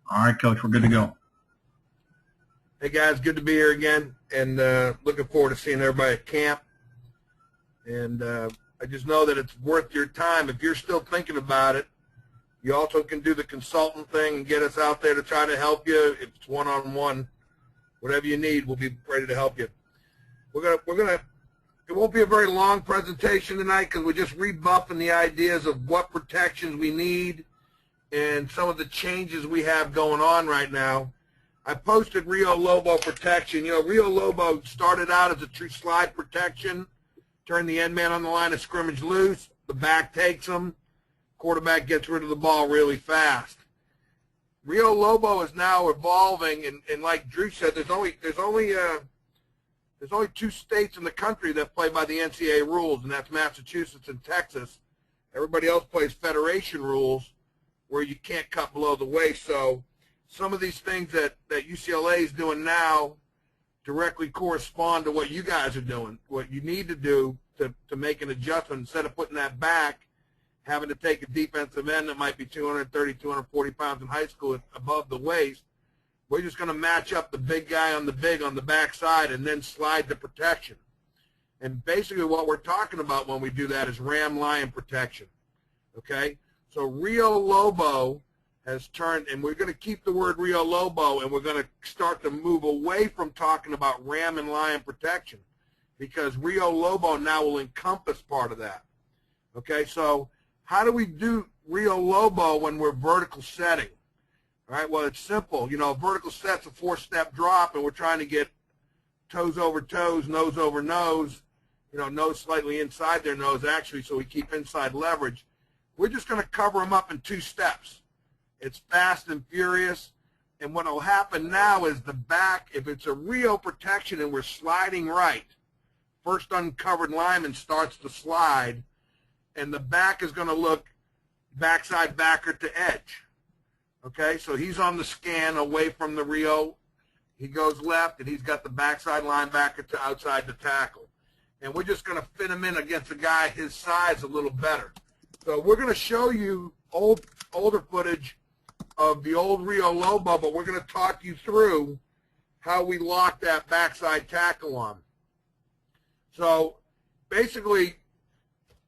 All right, Coach, we're good to go. Hey, guys, good to be here again, and looking forward to seeing everybody at camp. And I just know that it's worth your time. If you're still thinking about it, you also can do the consultant thing and get us out there to try to help you. If it's one-on-one, whatever you need, we'll be ready to help you. It won't be a very long presentation tonight because we're just rebuffing the ideas of what protections we need and some of the changes we have going on right now. I posted Rio Lobo protection. You know, Rio Lobo started out as a true slide protection, turn the end man on the line of scrimmage loose, the back takes him, quarterback gets rid of the ball really fast. Rio Lobo is now evolving, and like Drew said, there's only 2 states in the country that play by the NCAA rules, and that's Massachusetts and Texas. Everybody else plays federation rules where you can't cut below the waist. So some of these things that UCLA is doing now directly correspond to what you guys are doing, what you need to do to make an adjustment. Instead of putting that back, having to take a defensive end that might be 230, 240 pounds in high school above the waist, we're just going to match up the big guy on the backside and then slide the protection. And basically what we're talking about when we do that is ram lion protection, okay? So Rio Lobo has turned, and we're going to keep the word Rio Lobo, and we're going to start to move away from talking about ram and lion protection because Rio Lobo now will encompass part of that, okay? So how do we do Rio Lobo when we're vertical setting? All right, well, it's simple. You know, vertical set's a 4-step drop, and we're trying to get toes over toes, nose over nose, you know, nose slightly inside their nose, actually, so we keep inside leverage. We're just going to cover them up in 2 steps. It's fast and furious, and what will happen now is the back, if it's a Rio protection and we're sliding right, first uncovered lineman starts to slide, and the back is going to look backside backer to edge. Okay, so he's on the scan away from the Rio. He goes left, and he's got the backside linebacker to outside the tackle. And we're just going to fit him in against a guy his size a little better. So we're going to show you older footage of the old Rio Lobo, but we're going to talk you through how we lock that backside tackle on. So basically,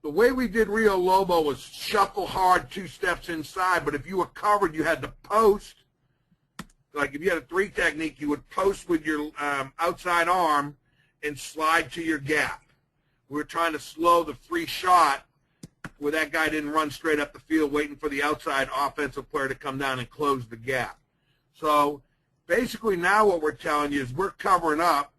the way we did Rio Lobo was shuffle hard 2 steps inside, but if you were covered, you had to post. Like if you had a 3 technique, you would post with your outside arm and slide to your gap. We were trying to slow the free shot where that guy didn't run straight up the field waiting for the outside offensive player to come down and close the gap. So basically now what we're telling you is we're covering up,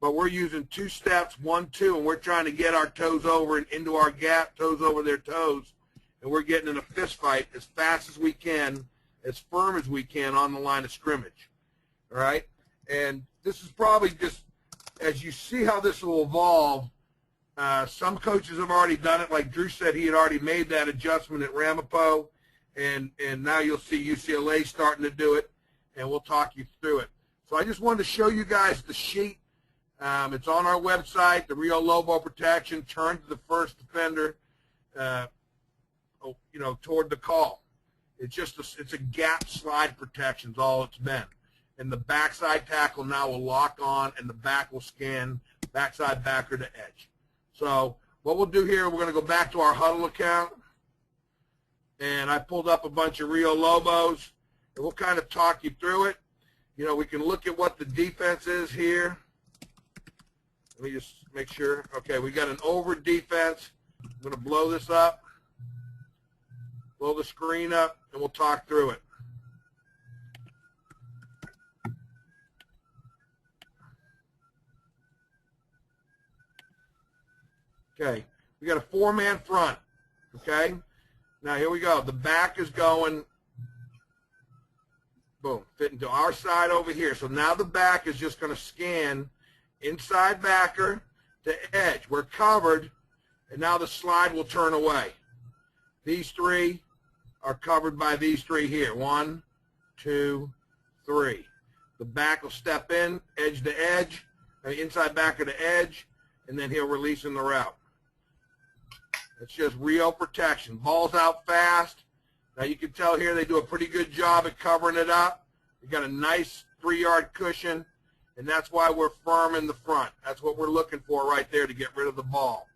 but we're using 2 steps, 1, 2, and we're trying to get our toes over and into our gap, toes over their toes, and we're getting in a fist fight as fast as we can, as firm as we can on the line of scrimmage, all right? And this is probably just, as you see how this will evolve, some coaches have already done it. Like Drew said, he had already made that adjustment at Ramapo, and now you'll see UCLA starting to do it, and we'll talk you through it. So I just wanted to show you guys the sheet. It's on our website, the Rio Lobo protection, turn to the first defender, toward the call. It's a gap slide protection is all it's been. And the backside tackle now will lock on, and the back will scan backside backer to edge. So what we'll do here, we're going to go back to our huddle account, and I pulled up a bunch of Rio Lobos, and we'll kind of talk you through it. You know, we can look at what the defense is here. Let me just make sure. Okay, we got an over defense. I'm going to blow this up, blow the screen up, and we'll talk through it. Okay, we got a 4-man front, okay? Now, here we go. The back is going, boom, fitting to our side over here. So now the back is just going to scan inside backer to edge. We're covered, and now the slide will turn away. These 3 are covered by these 3 here. 1, 2, 3. The back will step in, edge to edge, inside backer to edge, and then he'll release in the route. It's just Rio protection. Ball's out fast. Now you can tell here they do a pretty good job at covering it up. You got a nice 3-yard cushion, and that's why we're firm in the front. That's what we're looking for right there to get rid of the ball.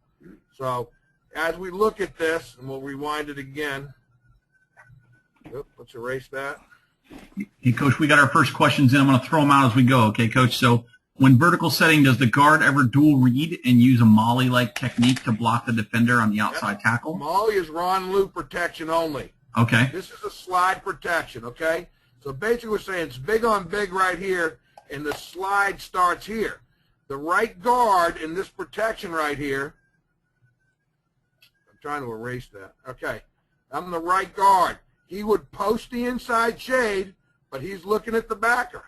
So as we look at this, and we'll rewind it again. Oop, let's erase that. Hey, Coach, we got our first questions in. I'm going to throw them out as we go, okay, Coach? So when vertical setting, does the guard ever dual read and use a molly-like technique to block the defender on the outside tackle? Molly is Ron Lou protection only. Okay. This is a slide protection, okay? So basically we're saying it's big on big right here, and the slide starts here. The right guard in this protection right here, I'm trying to erase that. Okay. I'm the right guard. He would post the inside shade, but he's looking at the backer,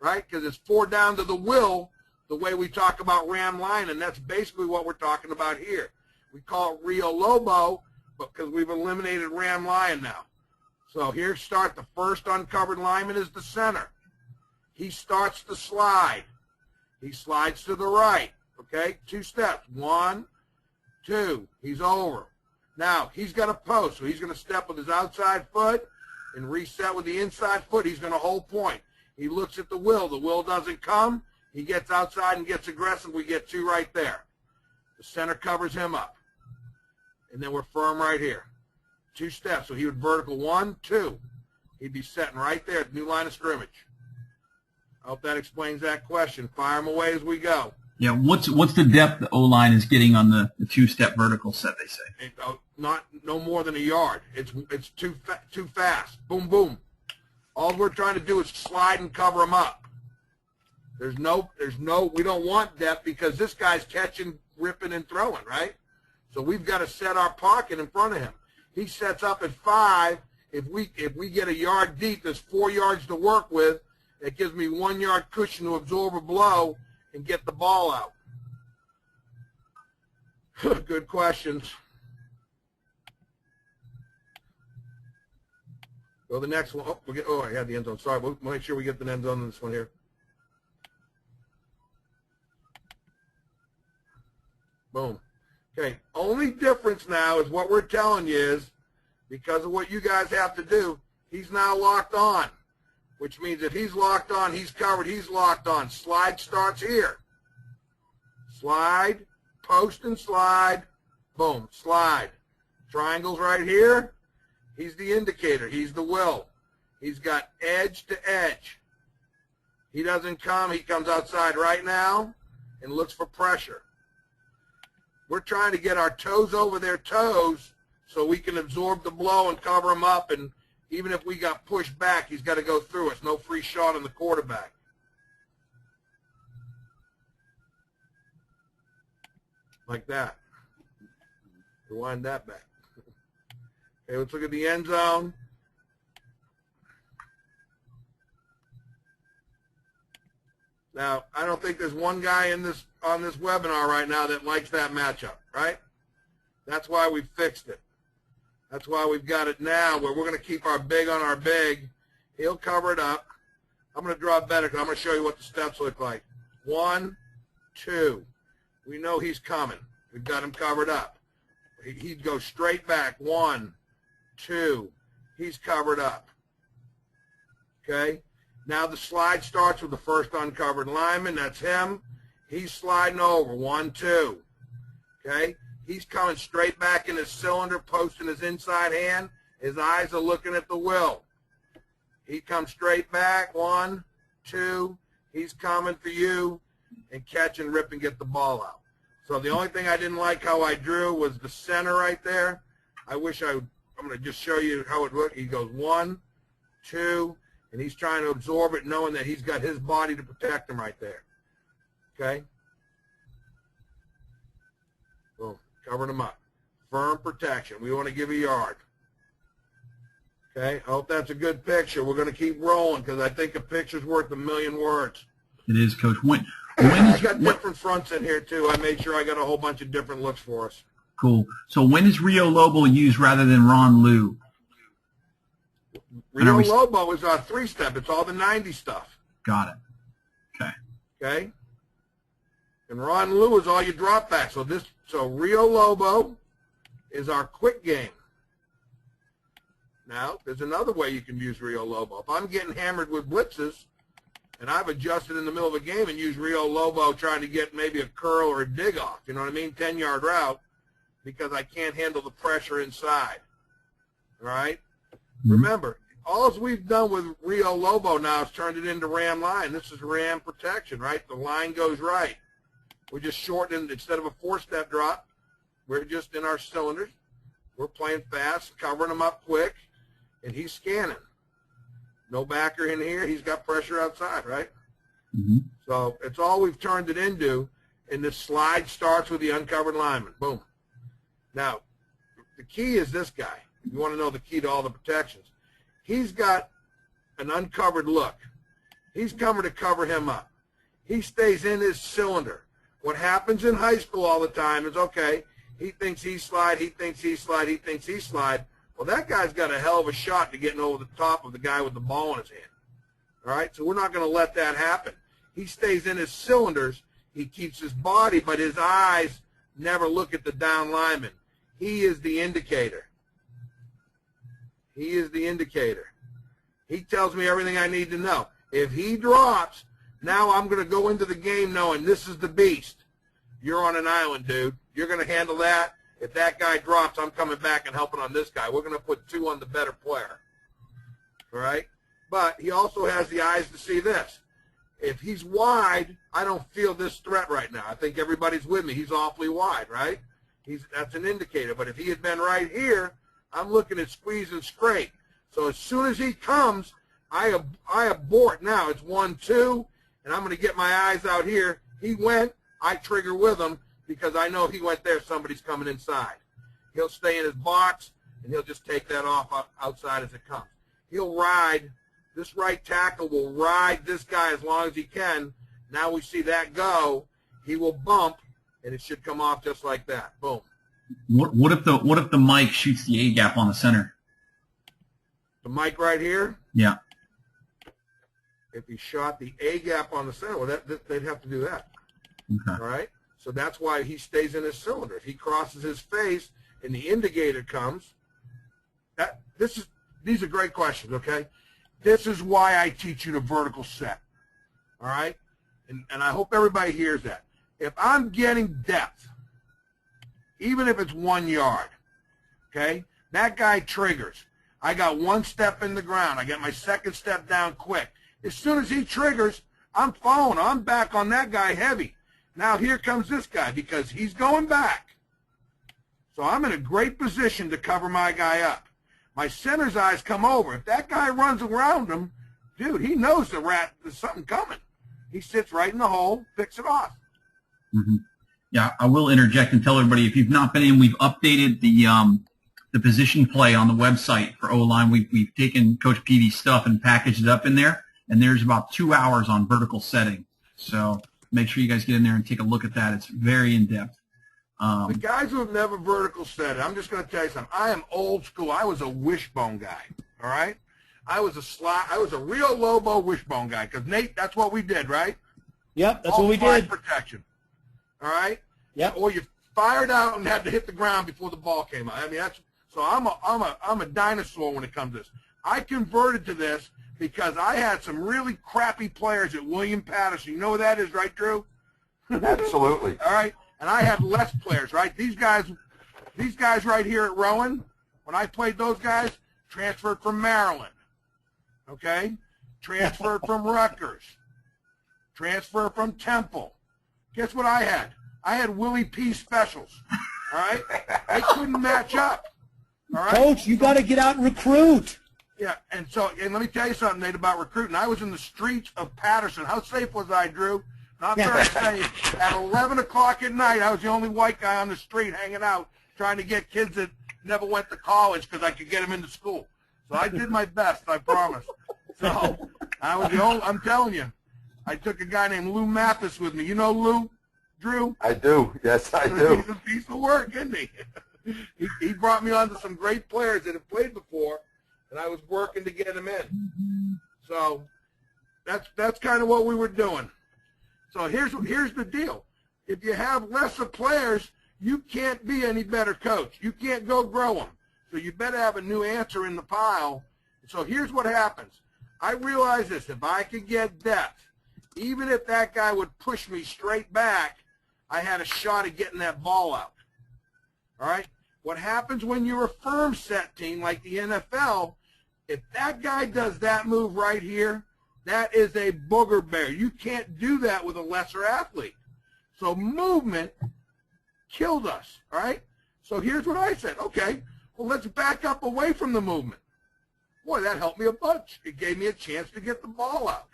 right? Because it's 4 down to the will, the way we talk about ram line, and that's basically what we're talking about here. We call it Rio Lobo, but because we've eliminated ram lion now. So here start the first uncovered lineman is the center. He starts the slide. He slides to the right, okay? 2 steps. 1, 2. He's over. Now, he's got a post, so he's going to step with his outside foot and reset with the inside foot. He's going to hold point. He looks at the will. The will doesn't come. He gets outside and gets aggressive. We get 2 right there. The center covers him up. And then we're firm right here. 2 steps. So he would vertical 1, 2. He'd be setting right there at the new line of scrimmage. I hope that explains that question. Fire them away as we go. Yeah, what's the depth the O-line is getting on the 2-step vertical set, they say? No more than a yard. It's too fast. Boom, boom. All we're trying to do is slide and cover them up. We don't want depth because this guy's catching, ripping, and throwing, right? So we've got to set our pocket in front of him. He sets up at 5. If we get a yard deep, there's 4 yards to work with. It gives me 1 yard cushion to absorb a blow and get the ball out. Good questions. Go to the next one. I had the end zone. Sorry, we'll make sure we get the end zone in this one here. Boom. Okay, only difference now is what we're telling you is because of what you guys have to do, he's now locked on, which means if he's locked on, he's covered, he's locked on. Slide starts here. Slide, post and slide, boom, slide. Triangles right here. He's the indicator. He's the will. He's got edge to edge. He doesn't come. He comes outside right now and looks for pressure. We're trying to get our toes over their toes so we can absorb the blow and cover him up. And even if we got pushed back, he's got to go through us. No free shot on the quarterback. Like that. Rewind that back. Okay, let's look at the end zone. Now, I don't think there's one guy on this webinar right now that likes that matchup, right? That's why we fixed it. That's why we've got it now where we're going to keep our big on our big. He'll cover it up. I'm going to draw better because I'm going to show you what the steps look like. 1, 2. We know he's coming. We've got him covered up. He'd go straight back. 1, 2. He's covered up. Okay? Now the slide starts with the first uncovered lineman. That's him. He's sliding over. 1, 2. Okay? He's coming straight back in his cylinder, posting his inside hand. His eyes are looking at the will. He comes straight back. 1, 2. He's coming for you and catch and rip and get the ball out. So the only thing I didn't like how I drew was the center right there. I'm going to just show you how it looked. He goes 1, 2, and he's trying to absorb it knowing that he's got his body to protect him right there. Okay? Boom. Covering him up. Firm protection. We want to give a yard. Okay? I hope that's a good picture. We're going to keep rolling because I think a picture's worth a million words. It is, Coach. I got different fronts in here, too. I made sure I got a whole bunch of different looks for us. Cool. So when is Rio Lobo used rather than Ron Lou? Rio Lobo is our 3-step. It's all the 90 stuff. Got it. Okay. Okay? And Ron Lou is all your drop back. So Rio Lobo is our quick game. Now, there's another way you can use Rio Lobo. If I'm getting hammered with blitzes, and I've adjusted in the middle of a game and used Rio Lobo trying to get maybe a curl or a dig off, you know what I mean, 10-yard route, because I can't handle the pressure inside, all right? Remember, all we've done with Rio Lobo now is turned it into ram line. This is ram protection, right? The line goes right. We're just shortening, instead of a 4-step drop, we're just in our cylinders. We're playing fast, covering them up quick, and he's scanning. No backer in here. He's got pressure outside, right? So it's all we've turned it into, and this slide starts with the uncovered lineman. Boom. Now, the key is this guy. If you want to know the key to all the protections, he's got an uncovered look. He's coming to cover him up. He stays in his cylinder. What happens in high school all the time is, okay, he thinks he slide, he thinks he slide, he thinks he slide. Well, that guy's got a hell of a shot to getting over the top of the guy with the ball in his hand. All right, so we're not going to let that happen. He stays in his cylinders. He keeps his body, but his eyes never look at the down lineman. He is the indicator. He is the indicator. He tells me everything I need to know. If he drops, now I'm going to go into the game knowing this is the beast. You're on an island, dude. You're going to handle that. If that guy drops, I'm coming back and helping on this guy. We're going to put 2 on the better player. All right? But he also has the eyes to see this. If he's wide, I don't feel this threat right now. I think everybody's with me. He's awfully wide, right? That's an indicator. But if he had been right here, I'm looking at squeeze and scrape. So as soon as he comes, I abort now. It's 1-2, and I'm going to get my eyes out here. He went. I trigger with him because I know he went there. Somebody's coming inside. He'll stay in his box, and he'll just take that off outside as it comes. He'll ride. This right tackle will ride this guy as long as he can. Now we see that go. He will bump, and it should come off just like that. Boom. What if the mic shoots the A gap on the center? The mic right here? Yeah. If he shot the A gap on the center, well, they'd have to do that. Okay. All right? So that's why he stays in his cylinder. If he crosses his face and the indicator comes, these are great questions, okay? This is why I teach you the vertical set, all right? And I hope everybody hears that. If I'm getting depth, even if it's 1 yard, okay, that guy triggers. I got 1 step in the ground. I get my 2nd step down quick. As soon as he triggers, I'm following. I'm back on that guy heavy. Now here comes this guy because he's going back. So I'm in a great position to cover my guy up. My center's eyes come over. If that guy runs around him, dude, he knows there's something coming. He sits right in the hole, picks it off. Mm-hmm. Yeah, I will interject and tell everybody, if you've not been in, we've updated the position play on the website for O-line. We've taken Coach Peavy's stuff and packaged it up in there, and there's about 2 hours on vertical setting. So make sure you guys get in there and take a look at that. It's very in-depth. The guys who have never vertical set it, I'm just going to tell you something. I am old school. I was a wishbone guy, all right? I was a real Lobo wishbone guy because, Nate, that's what we did, right? Yep, that's what we did. Protection, all right? Yep. Or you fired out and had to hit the ground before the ball came out. I mean, so I'm a dinosaur when it comes to this. I converted to this because I had some really crappy players at William Patterson. You know what that is, right, Drew? Absolutely. All right. And I had less players, right? These guys right here at Rowan, when I played those guys, transferred from Maryland, okay? Transferred from Rutgers. Transferred from Temple. Guess what I had? I had Willie P. specials, all right? They couldn't match up, all right? Coach, you got to get out and recruit. Yeah, and let me tell you something, Nate, about recruiting. I was in the streets of Patterson. How safe was I, Drew? Not very safe. At 11 o'clock at night, I was the only white guy on the street hanging out, trying to get kids that never went to college because I could get them into school. So I did my best, I promise. So I was I'm telling you, I took a guy named Lou Mathis with me. You know Lou, Drew? I do. Yes, I do. He's a piece of work, isn't he? He brought me on to some great players that have played before, and I was working to get them in. So that's kind of what we were doing. So here's the deal. If you have lesser players, you can't be any better coach. You can't go grow them. So you better have a new answer in the pile. So here's what happens. I realize this. If I could get depth, even if that guy would push me straight back, I had a shot at getting that ball out. All right? What happens when you're a firm set team like the NFL, if that guy does that move right here, that is a booger bear. You can't do that with a lesser athlete. So movement killed us, all right? So here's what I said. Okay, well, let's back up away from the movement. Boy, that helped me a bunch. It gave me a chance to get the ball out.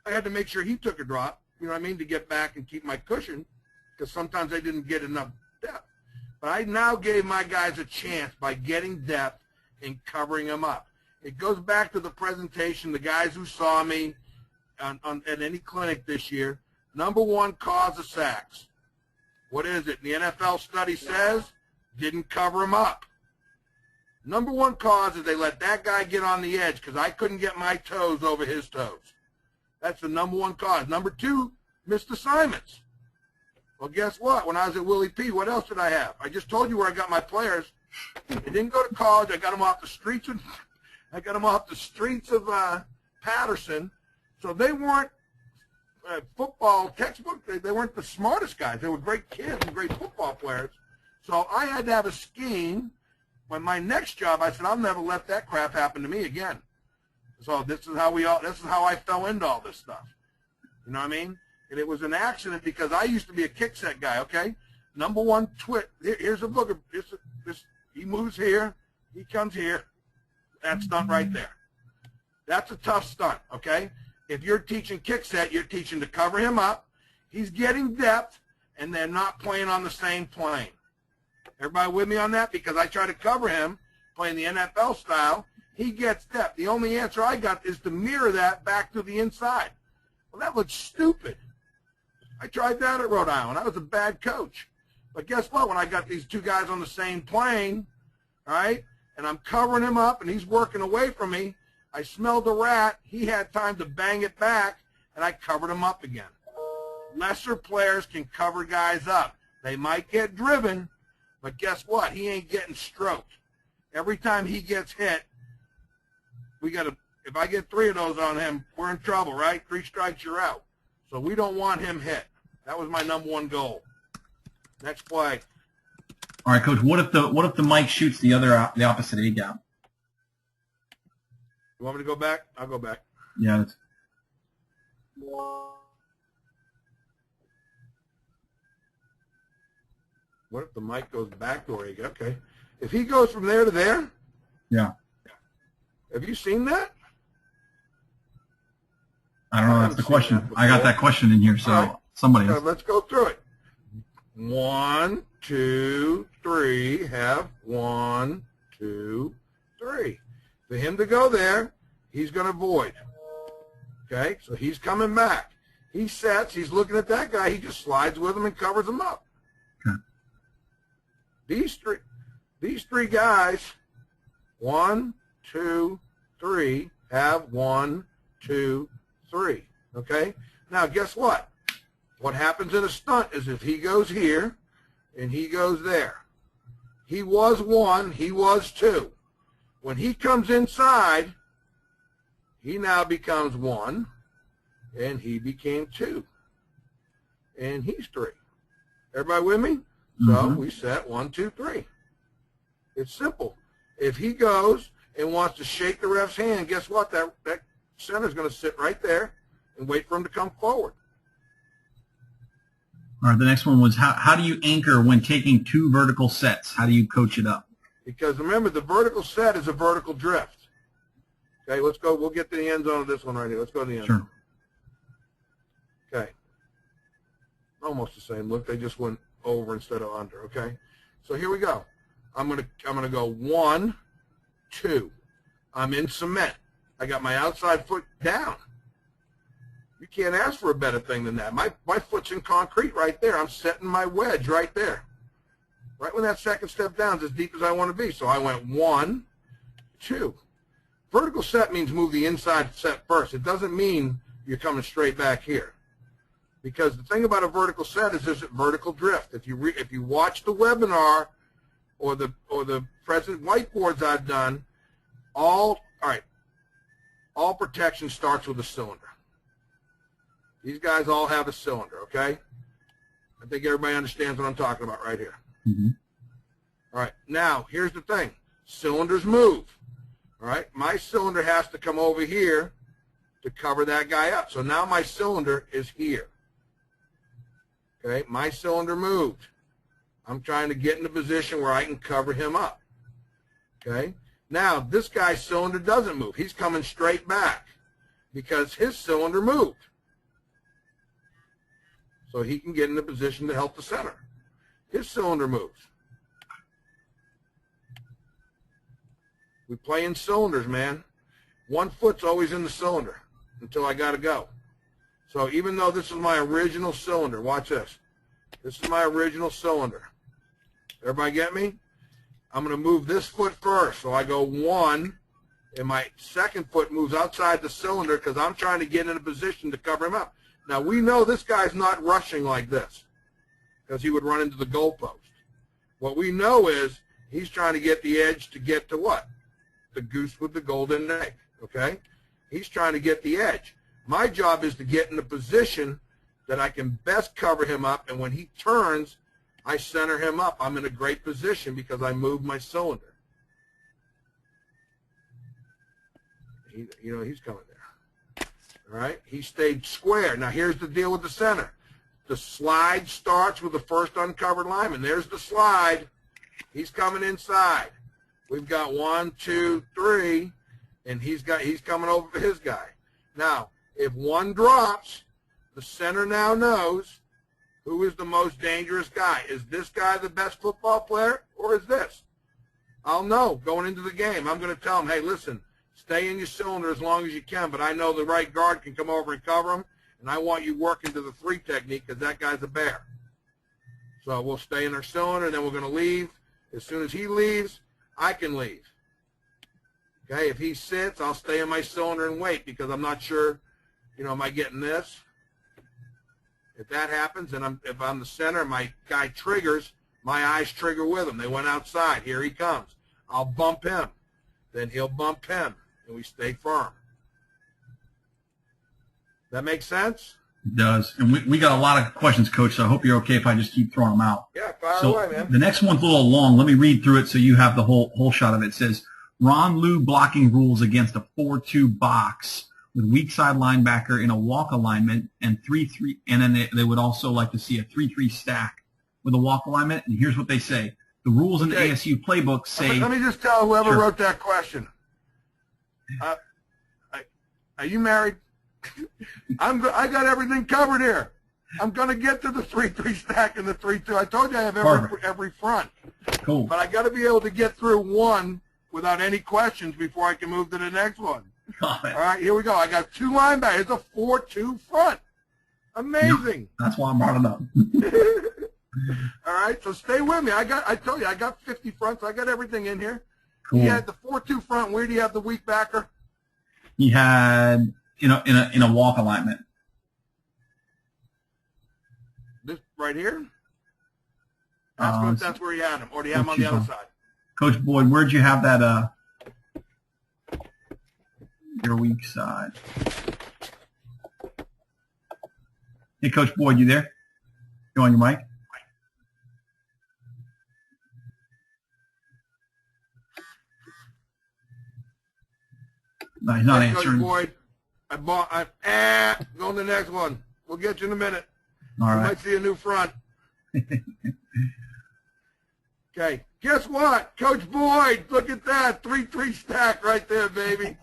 I had to make sure he took a drop, you know what I mean, to get back and keep my cushion, because sometimes I didn't get enough depth. But I now gave my guys a chance by getting depth and covering them up. It goes back to the presentation, the guys who saw me at any clinic this year. Number one cause of sacks. What is it? The NFL study says didn't cover him up. Number one cause is they let that guy get on the edge because I couldn't get my toes over his toes. That's the number one cause. Number two, missed assignments. Well, guess what? When I was at Willie P., what else did I have? I just told you where I got my players. They didn't go to college. I got them off the streets of Patterson. So they weren't football textbook. They weren't the smartest guys. They were great kids and great football players. So I had to have a scheme. When my next job, I said, I'll never let that crap happen to me again. So this is how I fell into all this stuff. You know what I mean? And it was an accident because I used to be a kick set guy, okay? Number one here's a booger. He moves here. He comes here. That stunt right there. That's a tough stunt, okay? If you're teaching kick set, you're teaching to cover him up. He's getting depth, and they're not playing on the same plane. Everybody with me on that? Because I try to cover him, playing the NFL style. He gets depth. The only answer I got is to mirror that back to the inside. Well, that looks stupid. I tried that at Rhode Island. I was a bad coach. But guess what? When I got these two guys on the same plane, all right, and I'm covering him up and he's working away from me, I smelled a rat. He had time to bang it back, and I covered him up again. Lesser players can cover guys up. They might get driven, but guess what? He ain't getting stroked. Every time he gets hit, if I get 3 of those on him, we're in trouble, right? 3 strikes, you're out. So we don't want him hit. That was my number one goal. Next play. All right, Coach. What if the Mike shoots the opposite A gap? You want me to go back? I'll go back. Yeah. What if the Mike goes back to where he goes? Okay. If he goes from there to there? Yeah. Have you seen that? I don't know. That's the question. I got that question in here, so right. Somebody else. Let's go through it. 1, 2, 3. Have 1, 2, 3. For him to go there, he's going to avoid. Okay? So he's coming back. He sets. He's looking at that guy. He just slides with him and covers him up. Okay. These three guys, 1, 2, 3, have 1, 2, 3. Okay? Now, guess what? What happens in a stunt is if he goes here and he goes there. He was 1, he was 2. When he comes inside, he now becomes 1, and he became 2. And he's 3. Everybody with me? So we set 1, 2, 3. It's simple. If he goes and wants to shake the ref's hand, guess what? That center's going to sit right there and wait for him to come forward. All right, the next one was how do you anchor when taking 2 vertical sets? How do you coach it up? Because remember, the vertical set is a vertical drift. Okay, let's go. We'll get to the end zone of this one right here. Let's go to the end zone. Okay. Almost the same look. They just went over instead of under. Okay. So here we go. I'm gonna go 1, 2. I'm in cement. I got my outside foot down. You can't ask for a better thing than that. My foot's in concrete right there. I'm setting my wedge right there. Right when that second step down is as deep as I want to be. So I went 1, 2. Vertical set means move the inside set first. It doesn't mean you're coming straight back here. Because the thing about a vertical set is there's a vertical drift. If you watch the webinar or the present whiteboards I've done, all protection starts with a cylinder. These guys all have a cylinder, okay? I think everybody understands what I'm talking about right here. Mm-hmm. All right, now here's the thing. Cylinders move. All right, my cylinder has to come over here to cover that guy up. So now my cylinder is here. Okay, my cylinder moved. I'm trying to get in a position where I can cover him up. Okay, now this guy's cylinder doesn't move. He's coming straight back because his cylinder moved. So he can get in a position to help the center. His cylinder moves. We play in cylinders, man. One foot's always in the cylinder until I got to go. So even though this is my original cylinder, watch this. This is my original cylinder. Everybody get me? I'm going to move this foot first. So I go 1, and my second foot moves outside the cylinder because I'm trying to get in a position to cover him up. Now, we know this guy's not rushing like this because he would run into the goalpost. What we know is he's trying to get the edge to get to what? The goose with the golden egg, okay? He's trying to get the edge. My job is to get in a position that I can best cover him up, and when he turns, I center him up. I'm in a great position because I moved my cylinder. He's coming there. All right? He stayed square. Now, here's the deal with the center. The slide starts with the first uncovered lineman. There's the slide. He's coming inside. We've got 1, 2, 3, and he's coming over for his guy. Now, if one drops, the center now knows who is the most dangerous guy. Is this guy the best football player, or is this? I'll know going into the game. I'm going to tell him, hey, listen, stay in your cylinder as long as you can, but I know the right guard can come over and cover him, and I want you working to the 3 technique because that guy's a bear. So we'll stay in our cylinder, and then we're going to leave. As soon as he leaves, I can leave. Okay, if he sits, I'll stay in my cylinder and wait because I'm not sure, am I getting this? If that happens, and if I'm the center, my guy triggers, my eyes trigger with him. They went outside. Here he comes. I'll bump him. Then he'll bump him, and we stay firm. That make sense? It does. And we got a lot of questions, Coach, so I hope you're okay if I just keep throwing them out. Yeah, fire away, man. The next one's a little long. Let me read through it so you have the whole shot of it. It says, Ron Liu blocking rules against a 4-2 box with weak side linebacker in a walk alignment and 3-3, and then they would also like to see a 3-3 stack with a walk alignment. And here's what they say. The rules in the ASU playbook say... Let me just tell whoever wrote that question. Are you married? I got everything covered here. I'm going to get to the 3-3 stack and the 3-2. I told you I have every front. Cool. But I got to be able to get through one without any questions before I can move to the next one. Got it. All right, here we go. I got 2 linebackers. It's a 4-2 front. Amazing. That's why I'm brought it up. All right, so stay with me. I told you, I got 50 fronts. I got everything in here. Cool. He had the 4-2 front. Where do you have the weak backer? He had in a walk alignment. This right here? That's where you had him. Or do you have him on the other side? Coach Boyd, where'd you have that your weak side? Hey, Coach Boyd, you there? You on your mic? No, he's not answering. Coach Boyd, going to the next one. We'll get you in a minute. All right. You might see a new front. Okay. Guess what? Coach Boyd, look at that. 3-3 stack right there, baby.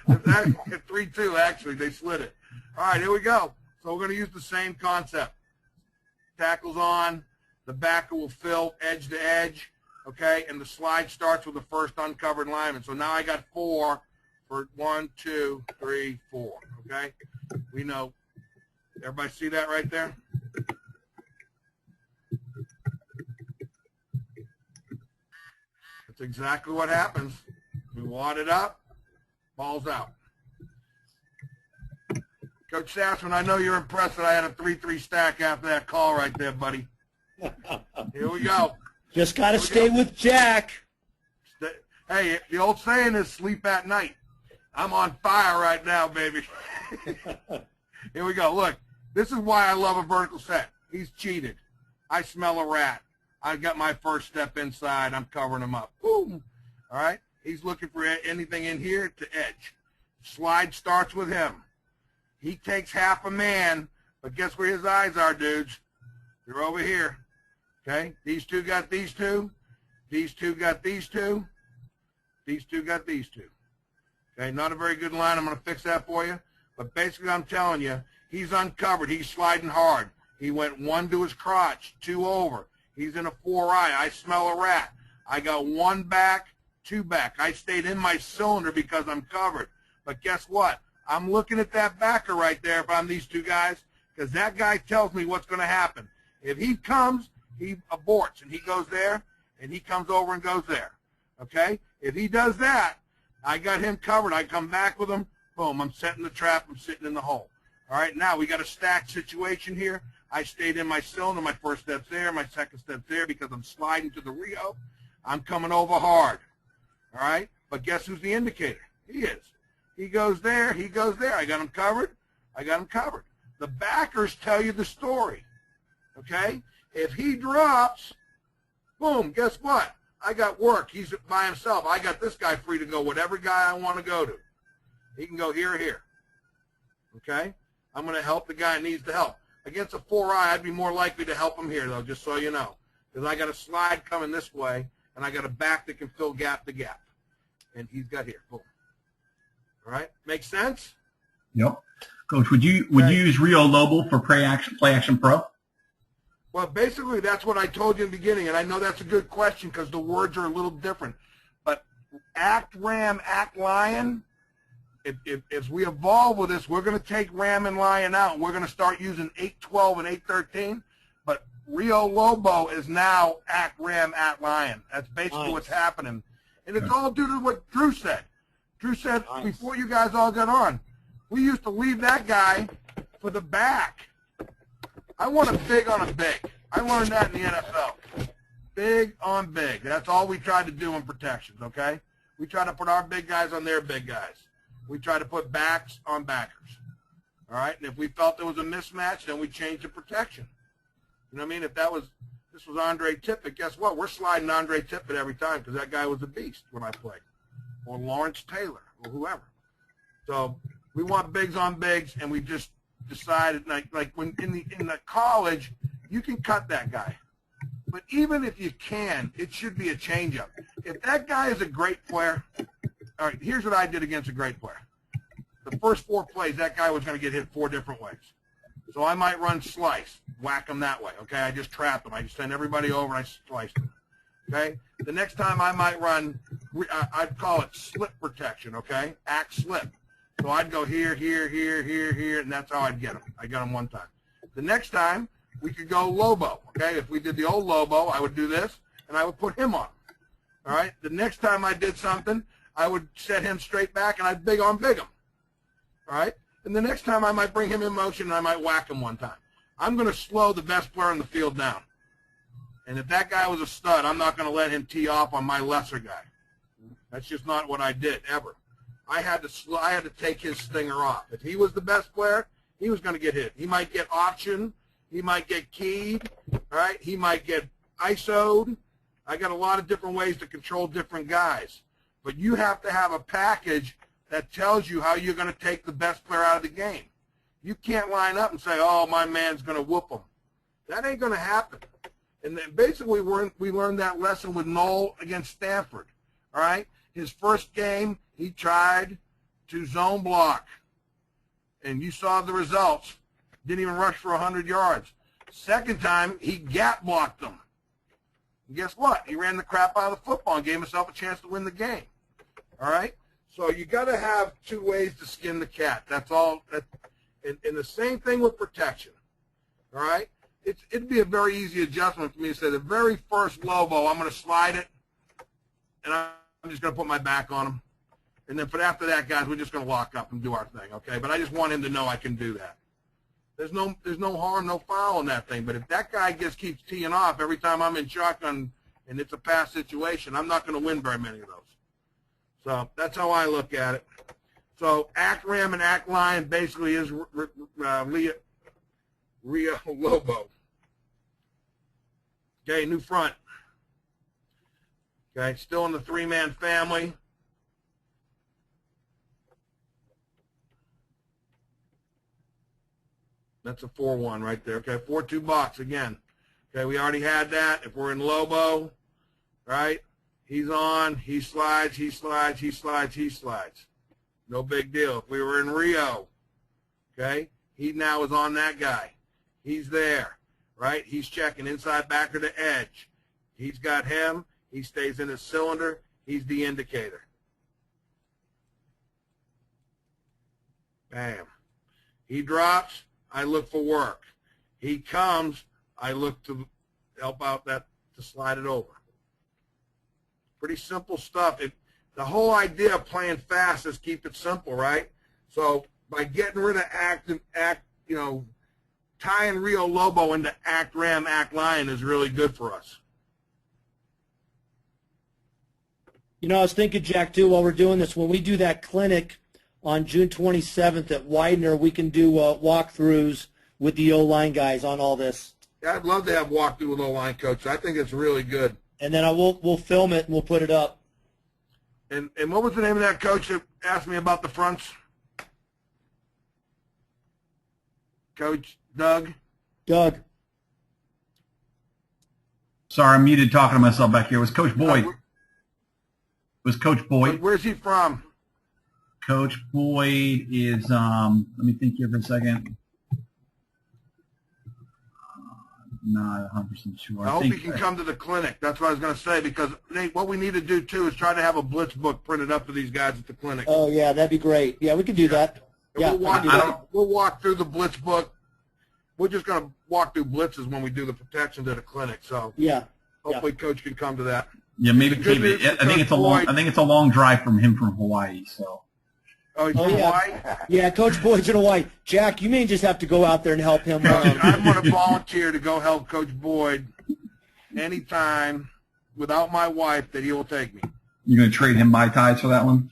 3-2, actually. They slid it. All right, here we go. So we're going to use the same concept. Tackles on. The backer will fill edge to edge. Okay? And the slide starts with the first uncovered lineman. So now I got 4 for 1, 2, 3, 4. Okay? We know. Everybody see that right there? That's exactly what happens. We wad it up, ball's out. Coach Sassman, I know you're impressed that I had a 3-3 stack after that call right there, buddy. Here we go. Just got to stay with Jack. Hey, the old saying is sleep at night. I'm on fire right now, baby. Here we go. Look, this is why I love a vertical set. He's cheated. I smell a rat. I got my first step inside. I'm covering him up. Boom. All right? He's looking for anything in here to edge. Slide starts with him. He takes half a man, but guess where his eyes are, dudes? They're over here. Okay? These two got these two. These two got these two. These two got these two. Okay? Not a very good line. I'm going to fix that for you. But basically, I'm telling you, he's uncovered. He's sliding hard. He went 1 to his crotch, 2 over. He's in a 4-eye. I smell a rat. I got 1 back, 2 back. I stayed in my cylinder because I'm covered. But guess what? I'm looking at that backer right there if I'm these two guys, because that guy tells me what's going to happen. If he comes, he aborts, and he goes there, and he comes over and goes there. Okay? If he does that, I got him covered. I come back with him. Boom, I'm setting the trap. I'm sitting in the hole. All right, now we got a stacked situation here. I stayed in my cylinder. My first step's there. My second step's there because I'm sliding to the Rio. I'm coming over hard. All right, but guess who's the indicator? He is. He goes there. He goes there. I got him covered. I got him covered. The backers tell you the story. Okay? If he drops, boom, guess what? I got work. He's by himself. I got this guy free to go whatever guy I want to go to. He can go here or here. Okay? I'm going to help the guy who needs the help. Against a 4-eye, I'd be more likely to help him here, though, just so you know. Because I got a slide coming this way, and I got a back that can fill gap to gap. And he's got here. Boom. All right? Make sense? Yep. Coach, would you use Rio Lobo for Play Action Pro? Well, basically, that's what I told you in the beginning, and I know that's a good question because the words are a little different. But Act Ram, Act Lion, as we evolve with this, we're going to take Ram and Lion out, and we're going to start using 812 and 813. But Rio Lobo is now Act Ram, Act Lion. That's basically what's happening. And it's all due to what Drew said. Drew said before you guys all got on, we used to leave that guy for the back. I want a big on a big. I learned that in the NFL. Big on big. That's all we tried to do in protections, okay? We try to put our big guys on their big guys. We try to put backs on backers, all right? And if we felt there was a mismatch, then we changed the protection. You know what I mean? If this was Andre Tippett, guess what? We're sliding Andre Tippett every time because that guy was a beast when I played, or Lawrence Taylor, or whoever. So we want bigs on bigs, and we just decided, like when in the college, you can cut that guy. But even if you can, it should be a changeup. If that guy is a great player, all right, here's what I did against a great player. The first 4 plays, that guy was going to get hit 4 different ways. So I might run slice, whack him that way, okay? I just trapped him. I just send everybody over and I sliced him, okay? The next time I might run, I'd call it slip protection, okay? Act slip. So I'd go here, here, here, here, here, and that's how I'd get him. I got him 1 time. The next time, we could go Lobo, okay? If we did the old Lobo, I would do this, and I would put him on, all right? The next time I did something, I would set him straight back, and I'd big on big him, all right? And the next time, I might bring him in motion, and I might whack him 1 time. I'm going to slow the best player in the field down. And if that guy was a stud, I'm not going to let him tee off on my lesser guy. That's just not what I did, ever. I had to take his stinger off. If he was the best player, he was going to get hit. He might get optioned. He might get keyed, all right? He might get ISO'd. I got a lot of different ways to control different guys. But you have to have a package that tells you how you're going to take the best player out of the game. You can't line up and say, oh, my man's going to whoop him. That ain't going to happen. And then basically we learned that lesson with Knoll against Stanford, all right? His first game, he tried to zone block. And you saw the results. Didn't even rush for 100 yards. Second time, he gap blocked them. And guess what? He ran the crap out of the football and gave himself a chance to win the game. All right? So you got to have 2 ways to skin the cat. That's all. And the same thing with protection. All right? It'd be a very easy adjustment for me to say the very first Lobo, I'm going to slide it, and I'm just going to put my back on him. And then after that, guys, we're just going to lock up and do our thing, okay? But I just want him to know I can do that. There's no harm, no foul in that thing. But if that guy just keeps teeing off every time I'm in shotgun and it's a pass situation, I'm not going to win very many of those. So that's how I look at it. So act ram and act lion basically is Rio Lobo. Okay, new front. Okay, still in the three-man family. That's a 4-1 right there. Okay, 4-2 box again. Okay, we already had that. If we're in Lobo, right, he's on, he slides, he slides, he slides, he slides. No big deal. If we were in Rio, okay, he now is on that guy. He's there, right? He's checking inside, backer to edge. He's got him. He stays in his cylinder. He's the indicator. Bam. He drops. I look for work. He comes, I look to help out that to slide it over. Pretty simple stuff. The whole idea of playing fast is keep it simple, right? So by getting rid of tying Rio Lobo into act ram, act lion is really good for us. You know, I was thinking, Jack, too, while we're doing this, when we do that clinic on June 27th at Widener, we can do walkthroughs with the O-line guys on all this. Yeah, I'd love to have walkthrough with O-line coaches. I think it's really good. And then we'll film it and we'll put it up. And what was the name of that coach that asked me about the fronts? Coach Doug? Doug. Sorry, I'm muted talking to myself back here. It was Coach Boyd. It was Coach Boyd. Where's he from? Coach Boyd is, let me think here for a second. Not 100% sure. I hope he can come to the clinic. That's what I was going to say, because Nate, what we need to do, too, is try to have a blitz book printed up for these guys at the clinic. Oh, yeah, that'd be great. Yeah, we could do that. Yeah, we'll walk through the blitz book. We're just going to walk through blitzes when we do the protections at a clinic. So yeah, hopefully Coach can come to that. Yeah, maybe. I think it's a long drive from him from Hawaii. So. Oh, he's from Hawaii? Yeah, Coach Boyd's in Hawaii. Jack, you may just have to go out there and help him. I'm going to volunteer to go help Coach Boyd anytime without my wife that he will take me. You're going to trade him Mai Tais for that one?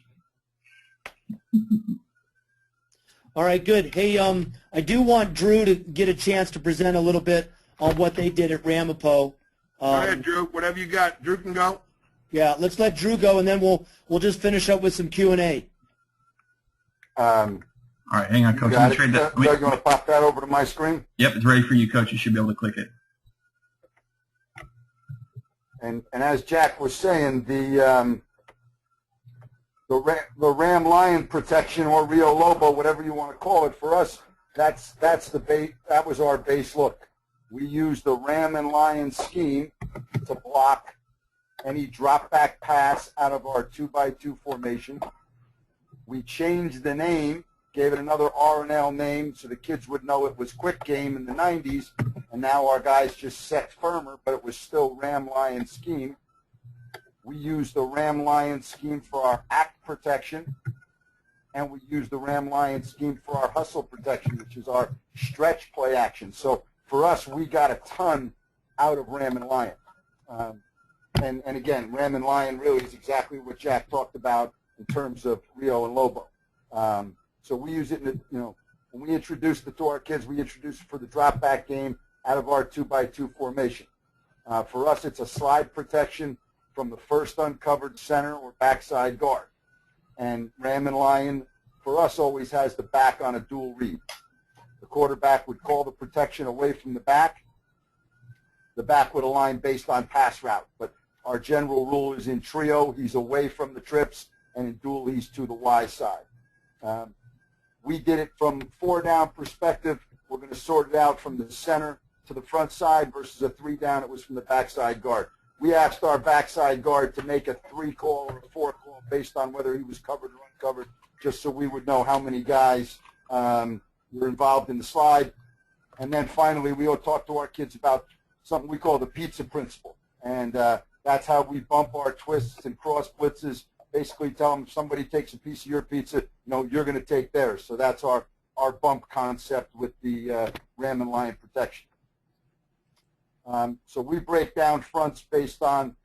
All right, good. Hey, I do want Drew to get a chance to present a little bit on what they did at Ramapo. Go ahead, Drew. Whatever you got. Drew can go. Yeah, let's let Drew go, and then we'll just finish up with some Q&A. All right, hang on, Coach. Doug, you want to pop that over to my screen? Yep, it's ready for you, Coach. You should be able to click it. And as Jack was saying, the Ram Lion protection, or Rio Lobo, whatever you want to call it, for us, that's the base. That was our base look. We used the Ram and Lion scheme to block any drop back pass out of our 2x2 formation. We changed the name, gave it another R&L name so the kids would know it was quick game in the 90s, and now our guys just set firmer, but it was still Ram Lion scheme. We used the Ram Lion scheme for our act protection, and we used the Ram Lion scheme for our hustle protection, which is our stretch play action. So for us, we got a ton out of Ram and Lion. And again, Ram and Lion really is exactly what Jack talked about in terms of Rio and Lobo. So we use it when we introduced it to our kids, we introduced it for the drop back game out of our 2x2 formation. For us, it's a slide protection from the first uncovered center or backside guard. And Ram and Lion, for us, always has the back on a dual read. The quarterback would call the protection away from the back. The back would align based on pass route. But our general rule is in trio, he's away from the trips, and in dual, he's to the Y side. We did it from 4-down perspective. We're going to sort it out from the center to the front side versus a 3-down. It was from the backside guard. We asked our backside guard to make a 3-call or a 4-call based on whether he was covered or uncovered, just so we would know how many guys were involved in the slide. And then finally, we all talk to our kids about something we call the pizza principle. And that's how we bump our twists and cross blitzes. Basically tell them if somebody takes a piece of your pizza, you're going to take theirs. So that's our bump concept with the Ram and Lion protection. So we break down fronts based on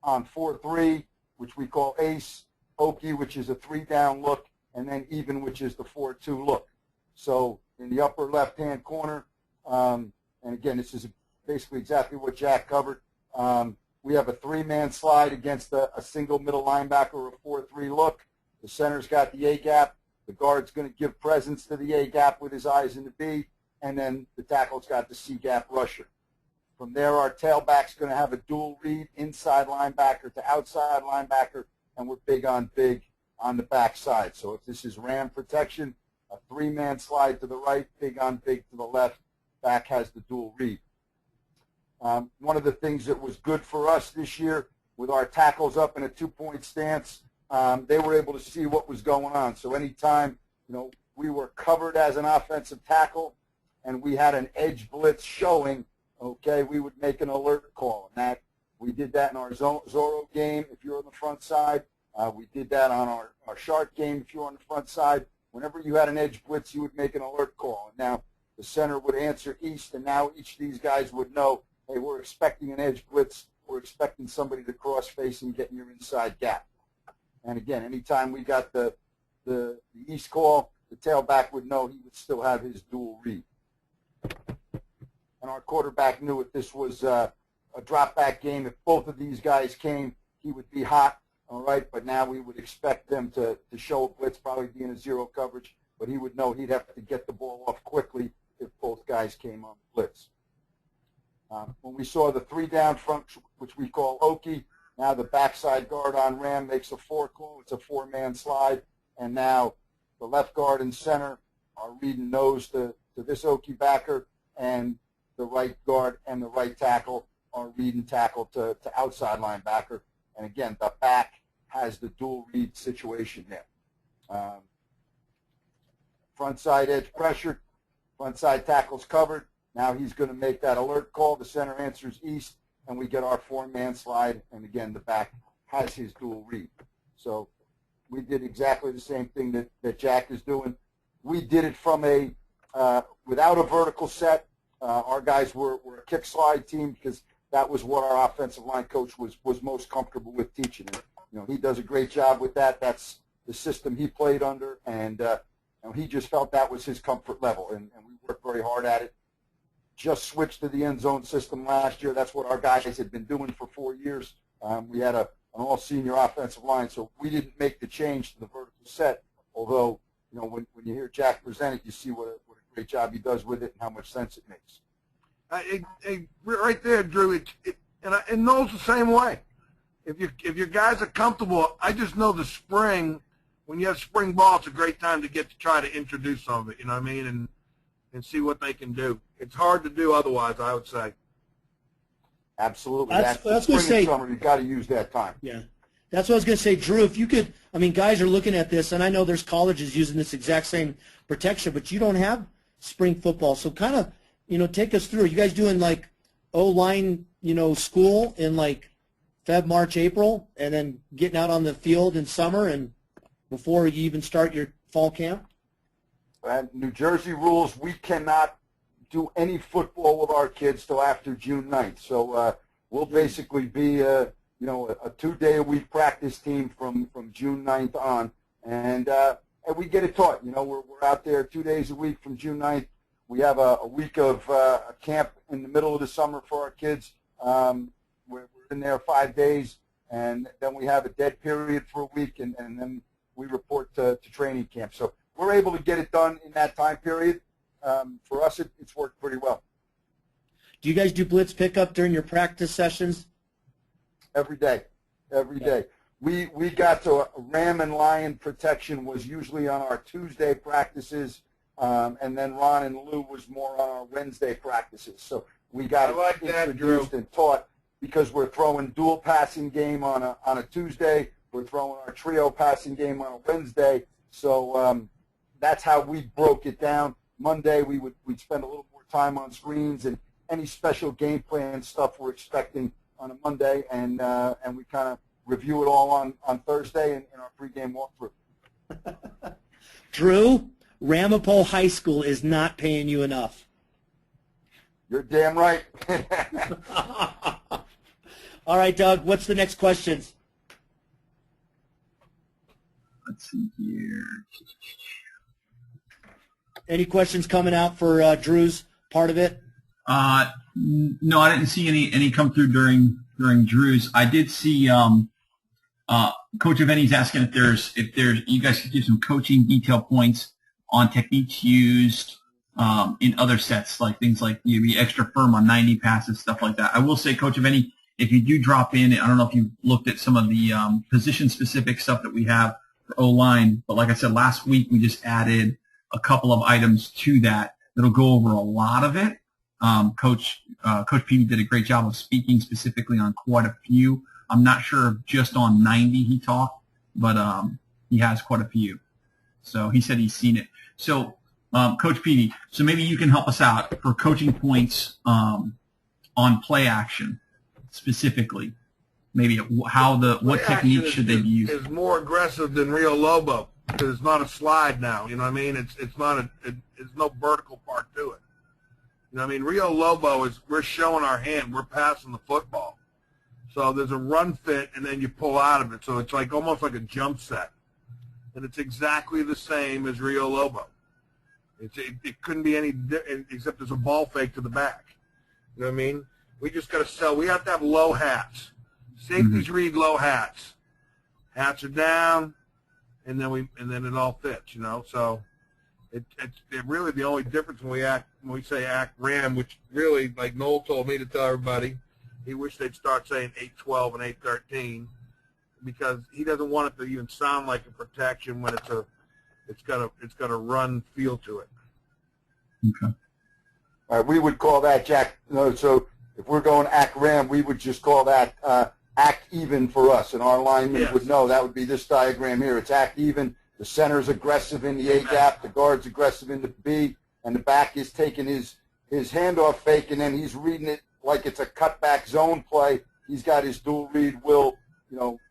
on 4-3, which we call ace, Okie, which is a 3-down look, and then even, which is the 4-2 look. So in the upper left-hand corner, and again, this is basically exactly what Jack covered. We have a 3-man slide against a single middle linebacker or a 4-3 look. The center's got the A gap. The guard's going to give presence to the A gap with his eyes in the B, and then the tackle's got the C gap rusher. From there, our tailback's going to have a dual read, inside linebacker to outside linebacker, and we're big on the backside. So if this is ram protection, a 3-man slide to the right, big on big to the left, back has the dual read. One of the things that was good for us this year with our tackles up in a 2-point stance, they were able to see what was going on. So anytime, we were covered as an offensive tackle and we had an edge blitz showing, okay, we would make an alert call. And we did that in our Zorro game if you're on the front side. We did that on our shark game if you're on the front side. Whenever you had an edge blitz, you would make an alert call. And now the center would answer east, and now each of these guys would know, hey, we're expecting an edge blitz. We're expecting somebody to cross face and get in your inside gap. And again, anytime we got the east call, the tailback would know he would still have his dual read. And our quarterback knew if this was a drop-back game, if both of these guys came, he would be hot, all right? But now we would expect them to show a blitz, probably be in a zero coverage, but he would know he'd have to get the ball off quickly if both guys came on the blitz. When we saw the 3-down front, which we call Okie, now the backside guard on ram makes a 4 call. It's a 4-man slide, and now the left guard and center are reading nose to this Okie backer, and the right guard and the right tackle are reading tackle to outside linebacker. And again, the back has the dual read situation there. Front side edge pressure, front side tackle's covered. Now he's going to make that alert call. The center answers east, and we get our 4-man slide. And again, the back has his dual read. So we did exactly the same thing that Jack is doing. We did it from without a vertical set. Our guys were a kick slide team because that was what our offensive line coach was most comfortable with teaching. And, he does a great job with that. That's the system he played under, and he just felt that was his comfort level, and we worked very hard at it. Just switched to the end zone system last year. That's what our guys had been doing for 4 years. We had an all-senior offensive line, so we didn't make the change to the vertical set, although, when you hear Jack present it, you see what a great job he does with it and how much sense it makes. Right there, Drew, and Noel's the same way. If your guys are comfortable, I just know the spring, when you have spring ball, it's a great time to get to try to introduce some of it, you know what I mean, and see what they can do. It's hard to do otherwise, I would say. Absolutely. That's what I was spring going to say. And summer, you've got to use that time. Yeah. That's what I was going to say, Drew, if you could, guys are looking at this, and I know there's colleges using this exact same protection, but you don't have spring football. So kind of, take us through. Are you guys doing like O-line, school in like Feb, March, April, and then getting out on the field in summer and before you even start your fall camp? New Jersey rules, we cannot do any football with our kids till after June 9th. So we'll basically be a 2-day-a-week practice team from June 9th on. And we get it taught. We're out there 2 days a week from June 9th. We have a week of a camp in the middle of the summer for our kids. We're in there 5 days, and then we have a dead period for a week, and then we report to training camp. So we're able to get it done in that time period. For us, it's worked pretty well. Do you guys do blitz pickup during your practice sessions? Every day. We got to ram and lion protection was usually on our Tuesday practices, and then Ron and Lou was more on our Wednesday practices. So we got introduced and taught because we're throwing dual passing game on a Tuesday. We're throwing our trio passing game on a Wednesday. So that's how we broke it down. Monday we'd spend a little more time on screens and any special game plan stuff we're expecting on a Monday, and we kind of review it all on Thursday in our pregame walkthrough. Drew, Ramapo High School is not paying you enough. You're damn right. All right, Doug, what's the next questions? Let's see here. Any questions coming out for Drew's part of it? No, I didn't see any come through during Drew's. I did see Coach Aveni's asking if there's you guys could give some coaching detail points on techniques used in other sets, like things like you be extra firm on 90 passes, stuff like that. I will say, Coach Aveni, if you do drop in, I don't know if you looked at some of the position-specific stuff that we have for O-line, but like I said, last week we just added a couple of items to that that'll go over a lot of it. Coach Peavy did a great job of speaking specifically on quite a few. I'm not sure if just on 90 he talked, but he has quite a few. So he said he's seen it. So Coach Peavy, so maybe you can help us out for coaching points on play action specifically. Maybe what technique should they be using? Is more aggressive than Rio Lobo because it's not a slide now. You know what I mean? It's not it's no vertical part to it. You know what I mean? Rio Lobo we're showing our hand. We're passing the football. So there's a run fit, and then you pull out of it. So it's like almost like a jump set. And it's exactly the same as Rio Lobo. It couldn't be any except there's a ball fake to the back. You know what I mean? We just got to we have to have low hats. Safeties read low hats. Hats are down, and then it all fits, you know. So it's really the only difference when we say act ram, which really, like Noel told me to tell everybody, he wished they'd start saying 8-12 and 8-13 because he doesn't want it to even sound like a protection when it's got a run feel to it. Okay. All right, we would call that, Jack. No, so if we're going act ram, we would just call that act even for us, and our linemen would know that would be this diagram here. It's act even. The center's aggressive in the A gap, the guard's aggressive in the B, and the back is taking his handoff fake, and then he's reading it like it's a cutback zone play. He's got his dual read,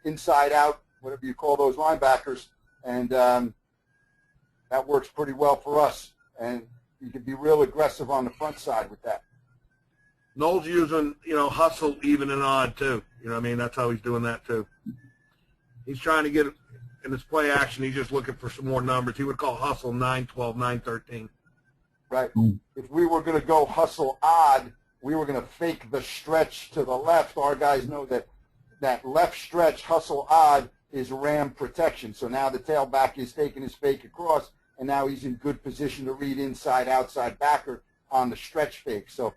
inside out, whatever you call those linebackers, and that works pretty well for us. And you can be real aggressive on the front side with that. Noel's using, hustle even and odd too. You know what I mean? That's how he's doing that too. He's trying to get in his play action. He's just looking for some more numbers. He would call hustle 9-12, 9-13. Right. If we were going to go hustle odd, we were going to fake the stretch to the left. Our guys know that left stretch, hustle odd, is ram protection. So now the tailback is taking his fake across, and now he's in good position to read inside, outside backer on the stretch fake. So,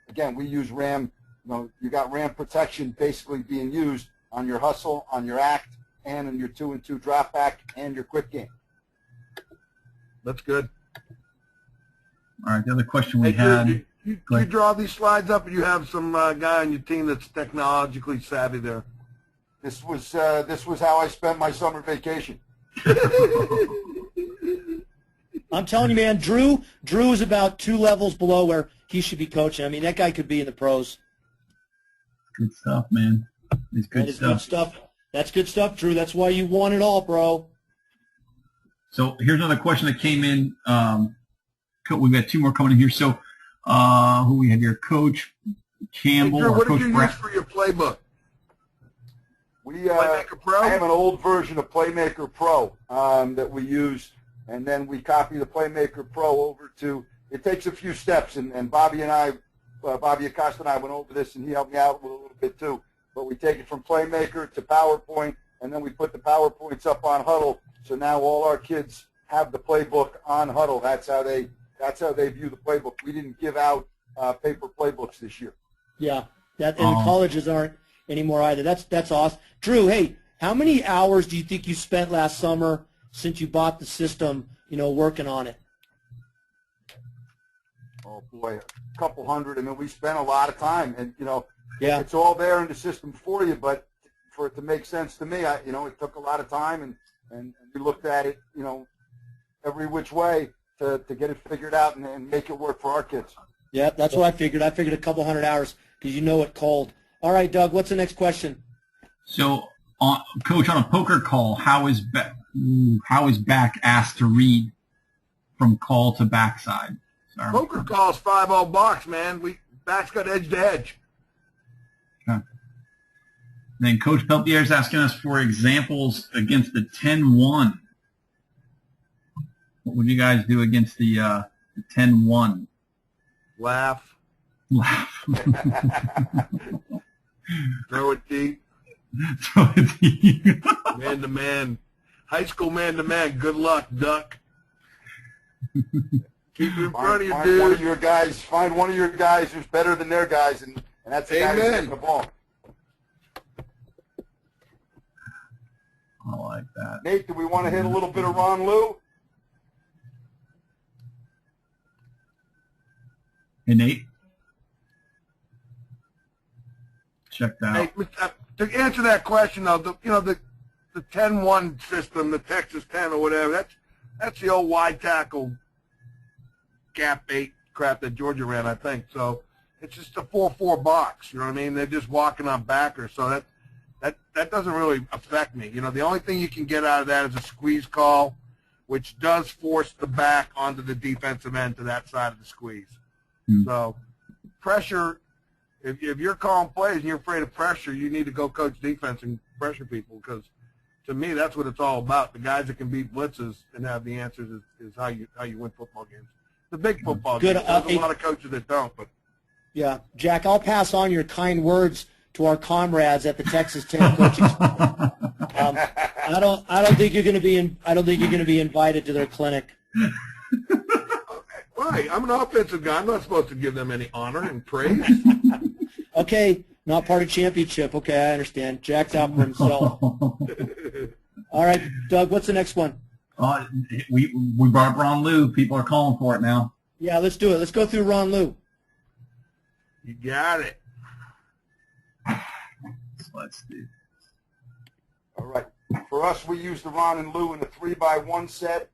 again, we use ram. You got ram protection basically being used on your hustle, on your act, and on your 2-and-2 drop back and your quick game. That's good. All right, the other question we had. You draw these slides up, and you have some guy on your team that's technologically savvy there. This was how I spent my summer vacation. I'm telling you, man, Drew is about 2 levels below where he should be coaching. I mean, that guy could be in the pros. Good stuff, man. It's good stuff. Good stuff. That's good stuff, Drew. That's why you won it all, bro. So here's another question that came in. We've got 2 more coming in here. So who we have here? Coach Campbell. Hey, Drew, what Coach did you use for your playbook? Playmaker Pro? I have an old version of Playmaker Pro that we use, and then we copy the Playmaker Pro over to. It takes a few steps, and Bobby Acosta and I went over this, and he helped me out with a little bit too. But we take it from Playmaker to PowerPoint, and then we put the PowerPoints up on Huddle. So now all our kids have the playbook on Huddle. That's how they view the playbook. We didn't give out paper playbooks this year. Yeah, and the colleges aren't anymore either. That's awesome. Drew, hey, how many hours do you think you spent last summer since you bought the system, working on it? Oh boy, a couple hundred. I mean, we spent a lot of time, and it's all there in the system for you. But for it to make sense to me, it took a lot of time, and we looked at it, every which way to get it figured out and make it work for our kids. Yeah, that's what I figured. I figured a couple hundred hours because it cold. All right, Doug, what's the next question? So, Coach, on a poker call, how is back asked to read from call to backside? Sorry. Poker calls 5-0 box, man. Back's got edge to edge. Okay. then Coach Peltier is asking us for examples against the 10-1. What would you guys do against the 10-1? Laugh. Laugh. Throw it deep. Throw it deep. Man-to-man. High school man-to-man. Good luck, Duck. Keep it in front of you, Find dude. one of your guys. Find one of your guys who's better than their guys, and that's the guy who's Amen. hitting the ball. I like that. Nate, do we want to hit a little bit of Ron Lou? Hey, Nate. Check that out. Hey, to answer that question, though, the 10-1 system, the Texas 10 or whatever, that's the old wide tackle gap 8 crap that Georgia ran, I think. So it's just a 4-4 box. You know what I mean? They're just walking on backers. So that doesn't really affect me. The only thing you can get out of that is a squeeze call, which does force the back onto the defensive end to that side of the squeeze. So pressure, if you're calling plays and you're afraid of pressure, you need to go coach defense and pressure people, because to me that's what it's all about. The guys that can beat blitzes and have the answers is how you win football games. The big football games. There's a lot of coaches that don't, but yeah, Jack, I'll pass on your kind words to our comrades at the Texas 10 coaching school. I don't think you're going to be I don't think you're going to be invited to their clinic. why? I'm an offensive guy. I'm not supposed to give them any honor and praise. Okay, not part of championship. Okay, I understand. Jack's out for himself. All right, Doug, what's the next one? We brought up Ron Lou. People are calling for it now. Yeah, let's do it. Let's go through Ron Lou. You got it. So let's do. All right. For us, we use the Ron and Lou in a 3-by-1 set.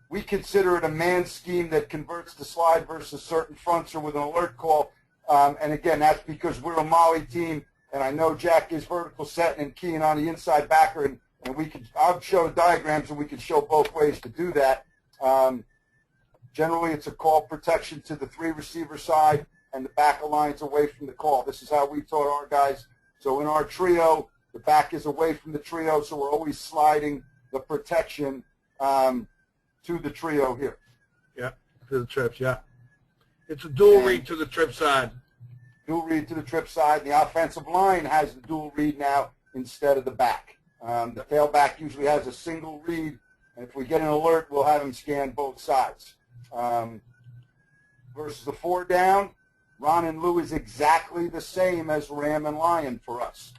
We consider it a man scheme that converts the slide versus certain fronts or with an alert call. And again, that's because we're a Molly team, and I know Jack is vertical set and keying on the inside backer, and I'll show the diagrams and we can show both ways to do that. Generally, it's a call protection to the 3 receiver side and the back aligns away from the call. This is how we taught our guys. So in our trio, the back is away from the trio, so we're always sliding the protection to the trio here. Yeah, to the trips, yeah. It's a dual read to the trip side. Dual read to the trip side. The offensive line has the dual read now instead of the back. The tailback usually has a single read, and if we get an alert, we'll have him scan both sides. Versus the 4 down, Ron and Lou is exactly the same as Ram and Lion for us.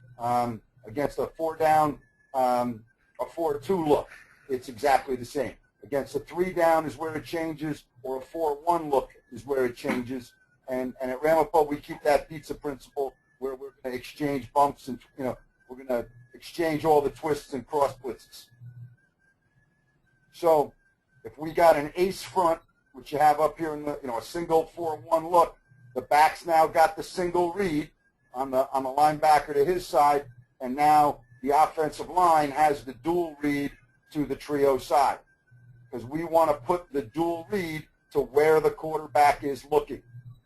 Against a 4 down, a 4-2 look, it's exactly the same. Against a 3 down is where it changes, or a 4-1 look is where it changes. And at Ramapo, we keep that pizza principle where we're going to exchange bumps and, we're going to exchange all the twists and cross blitzes. So if we got an ace front, which you have up here in the, a single 4-1 look, the back's now got the single read on the linebacker to his side, and now the offensive line has the dual read to the trio side, because we want to put the dual read to where the quarterback is looking.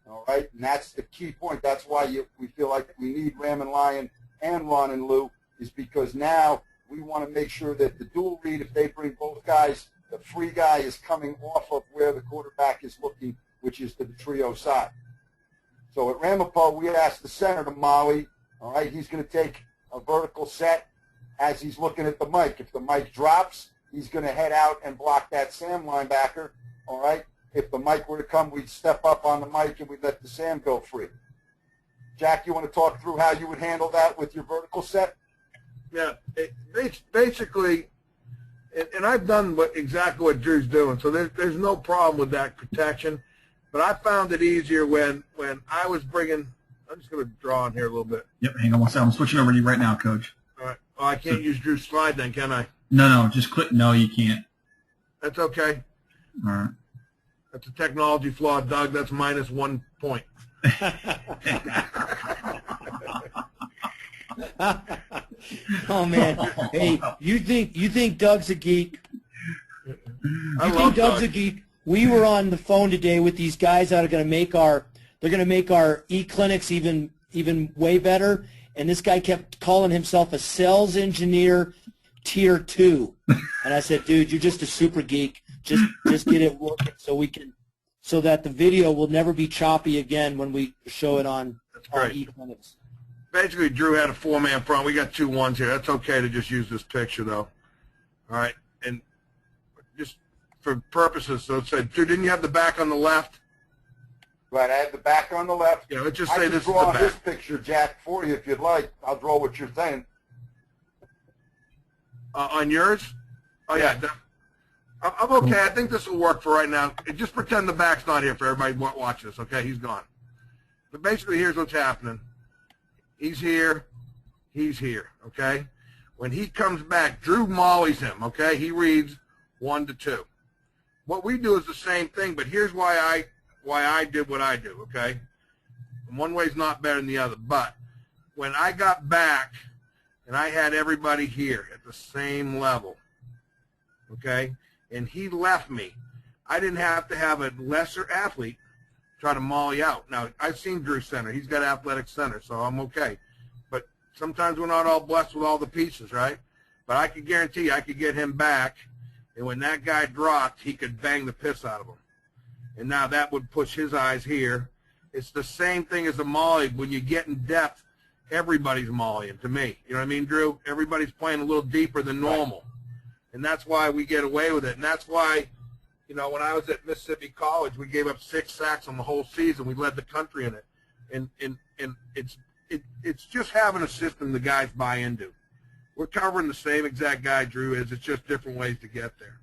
All right, and that's the key point. That's why we feel like we need Ram and Lion and Ron and Lou, is because now we want to make sure that the dual read, if they bring both guys, the free guy is coming off of where the quarterback is looking, which is to the trio side. So at Ramapo, we asked the center to Molly. All right, he's going to take a vertical set as he's looking at the mic. If the mic drops, he's going to head out and block that Sam linebacker. All right. If the mic were to come, we'd step up on the mic and we'd let the Sam go free. Jack, you want to talk through how you would handle that with your vertical set? Yeah, basically, and I've done exactly what Drew's doing, so there's no problem with that protection. But I found it easier when I was bringing. I'm just going to draw on here a little bit. Yep, hang on one second. I'm switching over to you right now, Coach. All right. Oh, I can't use Drew's slide then, can I? No, just click. No, you can't. That's okay. All right. That's a technology flaw, Doug. That's -1 point. Oh man, hey, you think Doug's a geek? I You love think Doug's Doug. a geek? We were on the phone today with these guys that are going to make our eClinics even way better. and this guy kept calling himself a sales engineer tier 2. And I said, dude, you're just a super geek. Just get it working so that the video will never be choppy again when we show it on eClinics. Basically, Drew had a 4-man front. We got 2 1s here. That's okay to just use this picture, though. All right, and just for purposes, so it said, Drew, didn't you have the back on the left? Right, I have the back on the left. Yeah, let's just say this is the I can draw back. this picture, Jack, for you if you'd like. I'll draw what you're saying. On yours? Oh, yeah. I'm okay. I think this will work for right now. Just pretend the back's not here for everybody watching this, okay? He's gone. But basically, here's what's happening. He's here. He's here, okay? When he comes back, Drew mollies him, okay? He reads 1 to 2. What we do is the same thing, but here's why I did what I do, okay? And one way's not better than the other. But when I got back and I had everybody here at the same level, okay, and he left me, I didn't have to have a lesser athlete try to molly out. Now, I've seen Drew center. He's got athletic center, so I'm okay. But sometimes we're not all blessed with all the pieces, right? But I could guarantee you I could get him back, and when that guy dropped, he could bang the piss out of him. And now that would push his eyes here. It's the same thing as a molly. When you get in depth, everybody's mollying, to me. You know what I mean, Drew? Everybody's playing a little deeper than normal. And that's why we get away with it. And that's why, you know, when I was at Mississippi College, we gave up 6 sacks on the whole season. We led the country in it. And it's just having a system the guys buy into. We're covering the same exact guy Drew is. It's just different ways to get there.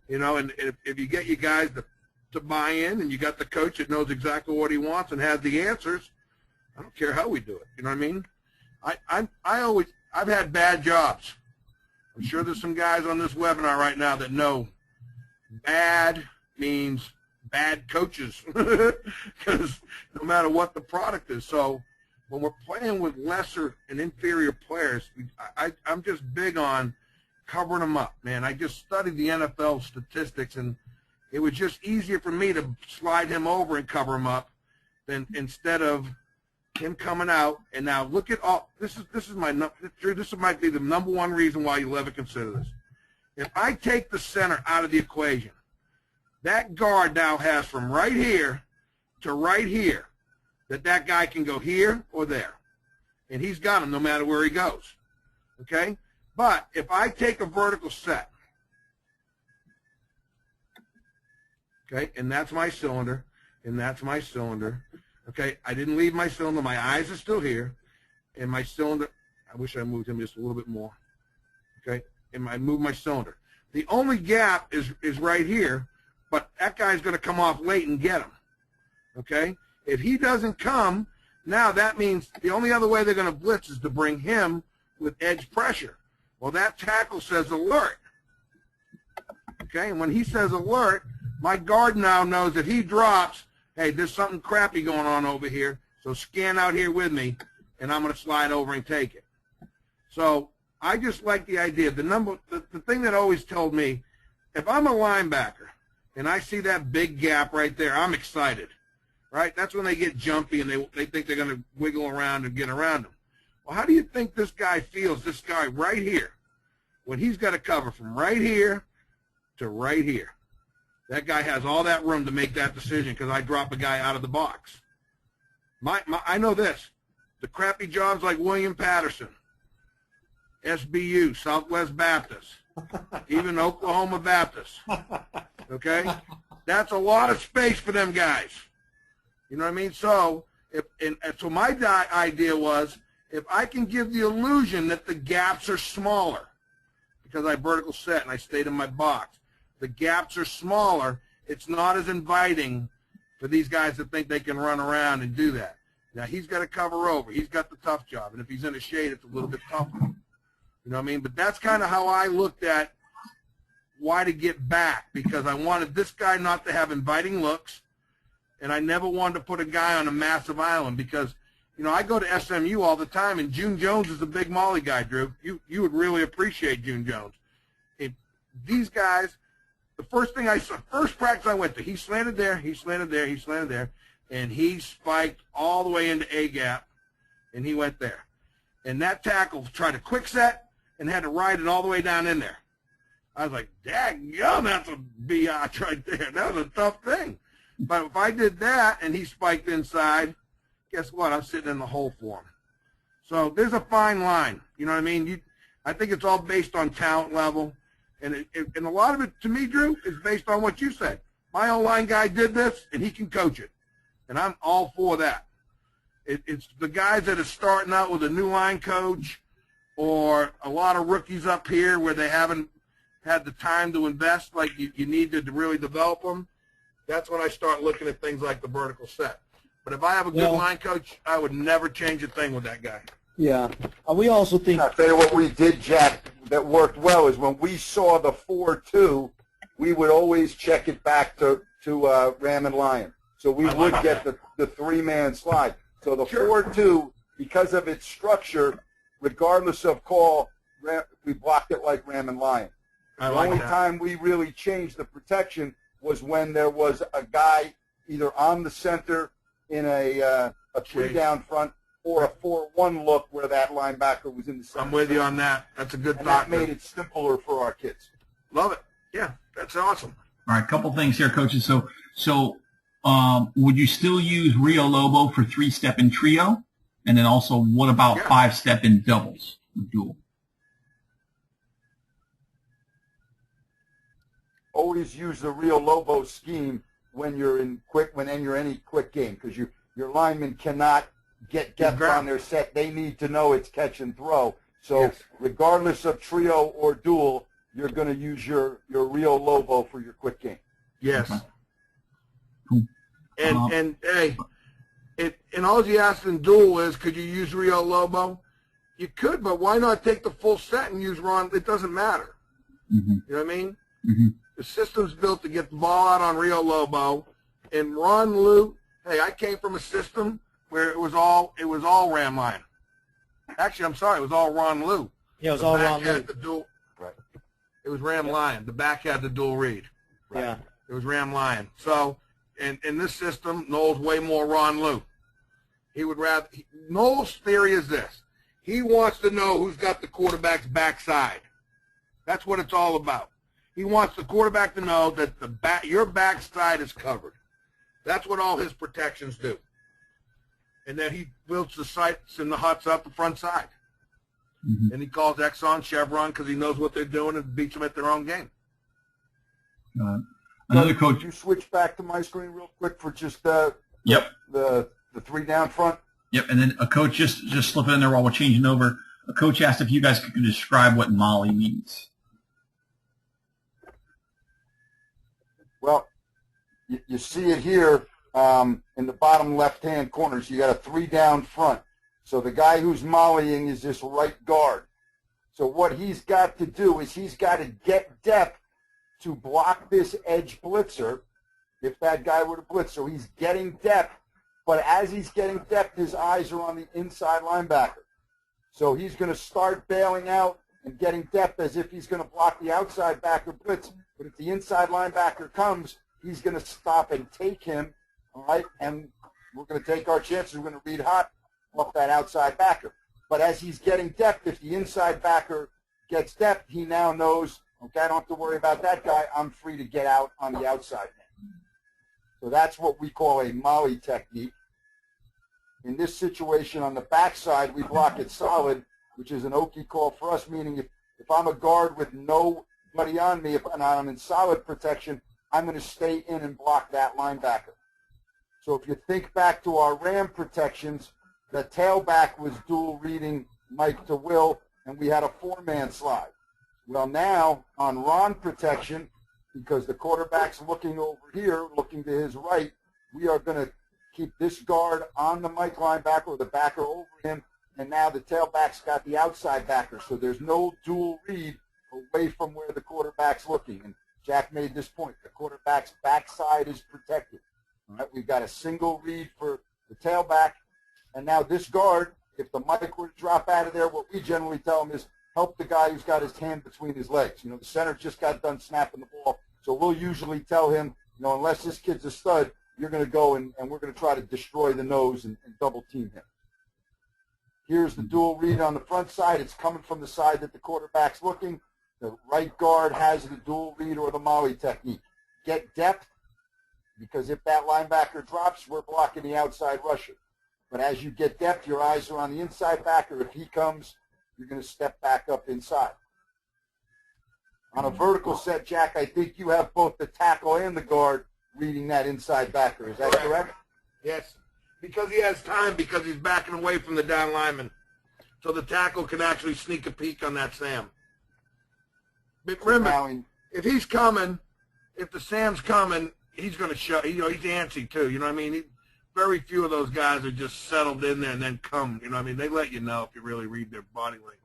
You know, and if you get you guys to buy in, and you got the coach that knows exactly what he wants and has the answers, I don't care how we do it. You know what I mean? I've had bad jobs. I'm sure there's some guys on this webinar right now that know bad means bad coaches, because no matter what the product is. So when we're playing with lesser and inferior players, I'm just big on covering them up, man. I just studied the NFL statistics, and it was just easier for me to slide him over and cover him up than instead of him coming out. And now look at all this might be the number 1 reason why you'll ever consider this. If I take the center out of the equation, that guard now has from right here to right here that guy can go here or there, and he's got him no matter where he goes. Okay, but if I take a vertical set, okay, and that's my cylinder, and that's my cylinder. Okay, I didn't leave my cylinder. My eyes are still here, and my cylinder, I wish I moved him just a little bit more. Okay, and I moved my cylinder. The only gap is right here, but that guy's going to come off late and get him. Okay, if he doesn't come, now that means the only other way they're going to blitz is to bring him with edge pressure. Well, that tackle says alert. Okay, and when he says alert, my guard now knows if he drops, hey, there's something crappy going on over here, so scan out here with me, and I'm going to slide over and take it. So I just like the idea. The thing that always told me, if I'm a linebacker and I see that big gap right there, I'm excited, right? That's when they get jumpy and they think they're going to wiggle around and get around them. Well, how do you think this guy feels, this guy right here, when he's got to cover from right here to right here? That guy has all that room to make that decision because I drop a guy out of the box. I know this. The crappy jobs like William Patterson, SBU, Southwest Baptist, even Oklahoma Baptist, okay? That's a lot of space for them guys. You know what I mean? So, so my idea was, if I can give the illusion that the gaps are smaller, because I vertical set and I stayed in my box, the gaps are smaller, it's not as inviting for these guys to think they can run around and do that. Now, he's got to cover over. He's got the tough job. And if he's in a shade, it's a little bit tougher. You know what I mean? But that's kind of how I looked at why to get back, because I wanted this guy not to have inviting looks, and I never wanted to put a guy on a massive island because, you know, I go to SMU all the time, and June Jones is a big molly guy, Drew. You would really appreciate June Jones. These guys, the first practice I went to, he slanted there, he slanted there, he slanted there, and he spiked all the way into A-gap, and he went there. And that tackle tried a quick set and had to ride it all the way down in there. I was like, daggum, that's a biatch right there. That was a tough thing. But if I did that and he spiked inside, guess what? I'm sitting in the hole for him. So there's a fine line. You know what I mean? I think it's all based on talent level. And and a lot of it, to me, Drew, is based on what you said. My O-line guy did this, and he can coach it. And I'm all for that. It's the guys that are starting out with a new line coach or a lot of rookies up here where they haven't had the time to invest like you need to really develop them. That's when I start looking at things like the vertical set. But if I have a good line coach, I would never change a thing with that guy. Yeah. We also think. I'll tell you what we did, Jack, that worked well is when we saw the 4-2, we would always check it back to Ram and Lion. So we would get the three-man slide. So the 4-2, because of its structure, regardless of call, we blocked it like Ram and Lion. The only time we really changed the protection was when there was a guy either on the center in a three-down front or a 4-1 look where that linebacker was in the center. I'm with you on that. That's a good and thought. That made it simpler for our kids. Love it. Yeah, that's awesome. All right, a couple things here, coaches. So would you still use Rio Lobo for 3-step in trio? And then also, what about 5-step in doubles, dual? Always use the Rio Lobo scheme when you're in any quick game, because your linemen cannot get depth on their set. They need to know it's catch and throw. So regardless of trio or dual, you're going to use your Rio Lobo for your quick game. Yes. Okay. Cool. And hey, and all you asked in dual is, could you use Rio Lobo? You could, but why not take the full set and use Ron? It doesn't matter. Mm-hmm. You know what I mean? Mm-hmm. The system's built to get the ball out on Rio Lobo. And Ron Lou, hey, I came from a system where it was all Ram Lion. Actually, I'm sorry, it was all Ron Lou. Yeah, it was all Ron Lou. Right. It was Ram Lion. The back had the dual read. Right. Yeah. It was Ram Lion. So, in this system, Noel's way more Ron Lou. He would rather – Noel's theory is this. He wants to know who's got the quarterback's backside. That's what it's all about. He wants the quarterback to know that your backside is covered. That's what all his protections do. And then he builds the sights and the huts up the front side. Mm-hmm. And he calls Exxon Chevron because he knows what they're doing and beats them at their own game. Another coach. Could you switch back to my screen real quick for just the three down front? Yep, and then a coach just slip it in there while we're changing over. A coach asked if you guys could describe what Molly means. Well, you see it here in the bottom left-hand corner. So you got a 3 down front. So the guy who's mollying is this right guard. So what he's got to do is he's got to get depth to block this edge blitzer if that guy were to blitz. So he's getting depth, but as he's getting depth, his eyes are on the inside linebacker. So he's going to start bailing out and getting depth as if he's going to block the outside backer blitz. But if the inside linebacker comes, he's going to stop and take him, all right? And we're going to take our chances. We're going to read hot off that outside backer. But as he's getting depth, if the inside backer gets depth, he now knows, okay, I don't have to worry about that guy. I'm free to get out on the outside now. So that's what we call a molly technique. In this situation, on the backside, we block it solid, which is an Okie call for us, meaning if I'm a guard with nobody on me, and I'm in solid protection, I'm going to stay in and block that linebacker. So if you think back to our Ram protections, the tailback was dual reading Mike to Will, and we had a 4-man slide. Well, now on Ron protection, because the quarterback's looking over here, looking to his right, we are going to keep this guard on the Mike linebacker or the backer over him, and now the tailback's got the outside backer. So there's no dual read away from where the quarterback's looking. And Jack made this point. The quarterback's backside is protected. All right, we've got a single read for the tailback. And now this guard, if the Mike were to drop out of there, what we generally tell him is help the guy who's got his hand between his legs. You know, the center just got done snapping the ball. So we'll usually tell him, you know, unless this kid's a stud, you're going to go and we're going to try to destroy the nose and double team him. Here's the dual read on the front side. It's coming from the side that the quarterback's looking. The right guard has the dual read or the Molly technique. Get depth, because if that linebacker drops, we're blocking the outside rusher. But as you get depth, your eyes are on the inside backer. If he comes, you're going to step back up inside. On a vertical set, Jack, I think you have both the tackle and the guard reading that inside backer. Is that correct? Yes, because he has time, because he's backing away from the down lineman. So the tackle can actually sneak a peek on that Sam. But remember, if he's coming, if the Sam's coming, he's going to show, he's antsy too, you know what I mean? Very few of those guys are just settled in there and then come, you know what I mean? They let you know if you really read their body language.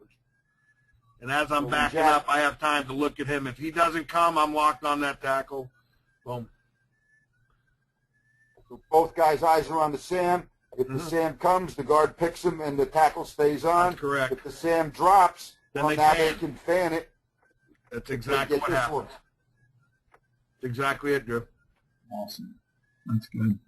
And as I'm backing up, I have time to look at him. If he doesn't come, I'm locked on that tackle. Boom. So both guys' eyes are on the Sam. If the Sam comes, the guard picks him and the tackle stays on. That's correct. If the Sam drops, then they can fan it. That's exactly what happens. That's exactly it, Drew. Awesome. That's good.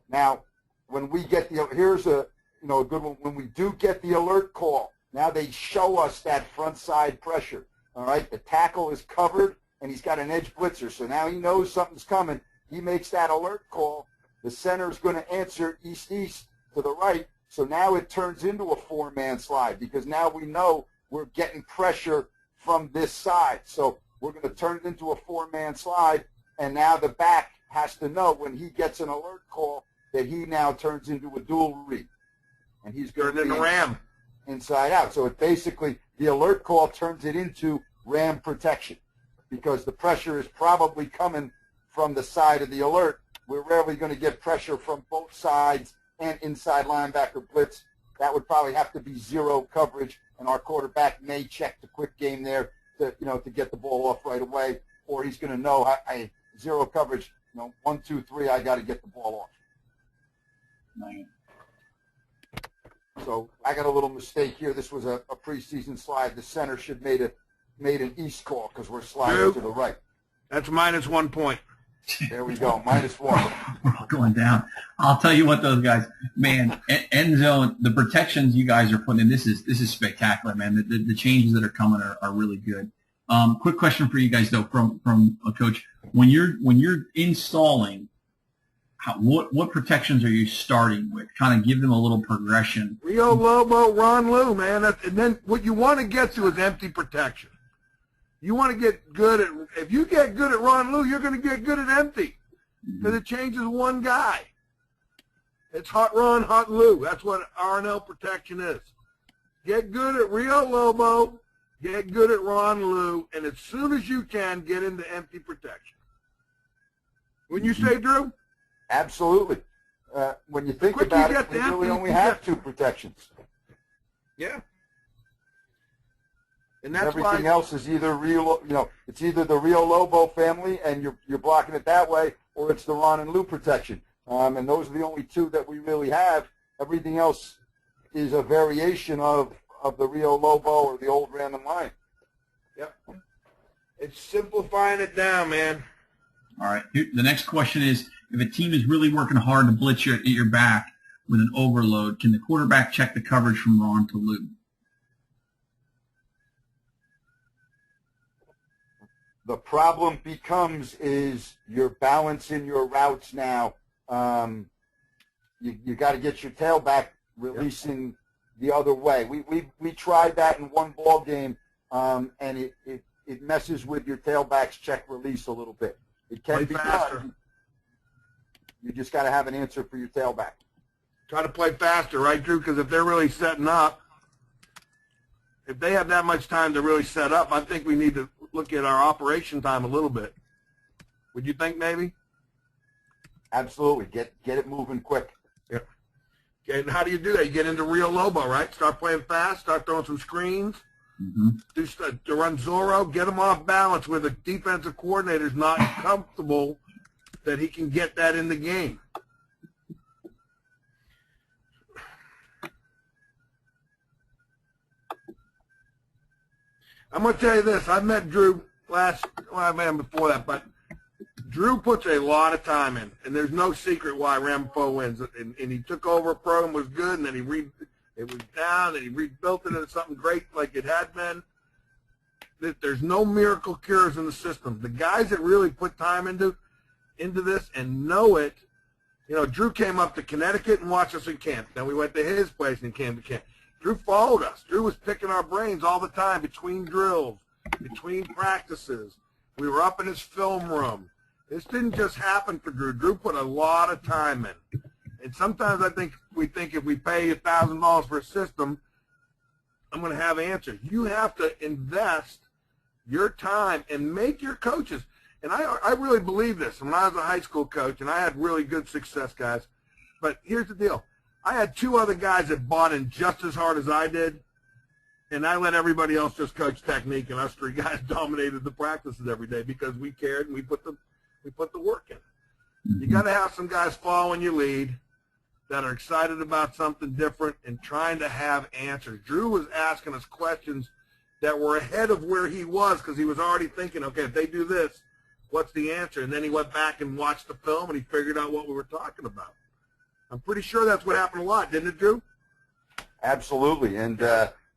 Now, when we get here's a good one. When we do get the alert call, now they show us that front side pressure. All right, the tackle is covered and he's got an edge blitzer, so now he knows something's coming. He makes that alert call. The center is going to answer east-east to the right, so now it turns into a four-man slide because now we know we're getting pressure from this side. So we're going to turn it into a four-man slide, and now the back has to know when he gets an alert call that he now turns into a dual read. And he's going to be ram inside out. So it basically, the alert call turns it into ram protection because the pressure is probably coming from the side of the alert. We're rarely going to get pressure from both sides and inside linebacker blitz. That would probably have to be zero coverage, and our quarterback may check the quick game there to get the ball off right away, or he's going to know zero coverage. 1, 2, 3, I got to get the ball off. Right. So I got a little mistake here. This was a preseason slide. The center should made an east call because we're sliding to the right. That's -1 point. There we go, -1. We're all going down. I'll tell you what, those guys, man, Nzone, the protections you guys are putting in, this is spectacular, man. The changes that are coming are really good. Quick question for you guys though, from a coach. When you're installing, what protections are you starting with? Kind of give them a little progression. Rio Lobo, Ron Lou, man. And then what you want to get to is empty protection. You want to get good at, if you get good at Ron Lou, you're going to get good at empty because it changes one guy. It's hot Ron, hot Lou. That's what R&L protection is. Get good at Rio Lobo, get good at Ron Lou, and as soon as you can, get into empty protection. Wouldn't you say, Drew? Absolutely. When you think about it, we really only have two protections. Yeah. And that's everything else is either it's either the Rio Lobo family, and you're blocking it that way, or it's the Ron and Lou protection. And those are the only two that we really have. Everything else is a variation of the Rio Lobo or the old Ram and Lion. Yep. It's simplifying it down, man. All right. The next question is, if a team is really working hard to blitz you at your back with an overload, can the quarterback check the coverage from Ron to Lou? The problem becomes is you're balancing your routes now. You got to get your tailback releasing the other way. We tried that in one ball game, and it messes with your tailback's check release a little bit. It can be done. You just got to have an answer for your tailback. Try to play faster, right, Drew? Because if they're really setting up, if they have that much time to really set up, I think we need to look at our operation time a little bit. Would you think maybe? Absolutely. Get it moving quick. Yeah. Okay, and how do you do that? You get into Rio Lobo, right? Start playing fast, start throwing some screens. To run Zorro, get him off balance where the defensive coordinator's not comfortable that he can get that in the game. I'm going to tell you this. I met Drew I met him before that, but Drew puts a lot of time in, and there's no secret why Rambo wins. And he took over a program, was good, and then It was down, and he rebuilt it into something great like it had been. There's no miracle cures in the system. The guys that really put time into this and know it, you know, Drew came up to Connecticut and watched us in camp. Then we went to his place and came to camp. Drew followed us. Drew was picking our brains all the time between drills, between practices. We were up in his film room. This didn't just happen for Drew. Drew put a lot of time in. And sometimes we think if we pay $1,000 for a system, I'm going to have answers. You have to invest your time and make your coaches. And I really believe this. When I was a high school coach, and I had really good success, guys. But here's the deal. I had 2 other guys that bought in just as hard as I did, and I let everybody else just coach technique, and us 3 guys dominated the practices every day because we cared and we put the work in. You got to have some guys following your lead that are excited about something different and trying to have answers. Drew was asking us questions that were ahead of where he was because he was already thinking, okay, if they do this, what's the answer? And then he went back and watched the film and he figured out what we were talking about. I'm pretty sure that's what happened a lot, didn't it, Drew? Absolutely. And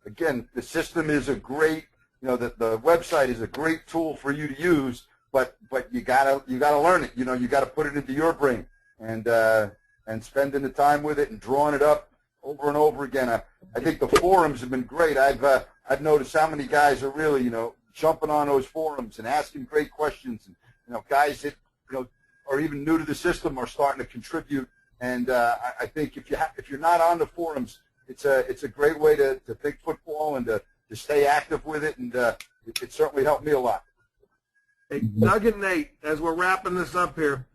again, the system is a great, you know, the website is a great tool for you to use, but you gotta learn it. You know, you gotta put it into your brain and spending the time with it and drawing it up over and over again. I think the forums have been great. I've noticed how many guys are really, you know, jumping on those forums and asking great questions. And, you know, guys that, you know, are even new to the system are starting to contribute. And I think if you're not on the forums, it's a great way to think football and to stay active with it. And it certainly helped me a lot. Hey, Doug and Nate, as we're wrapping this up here,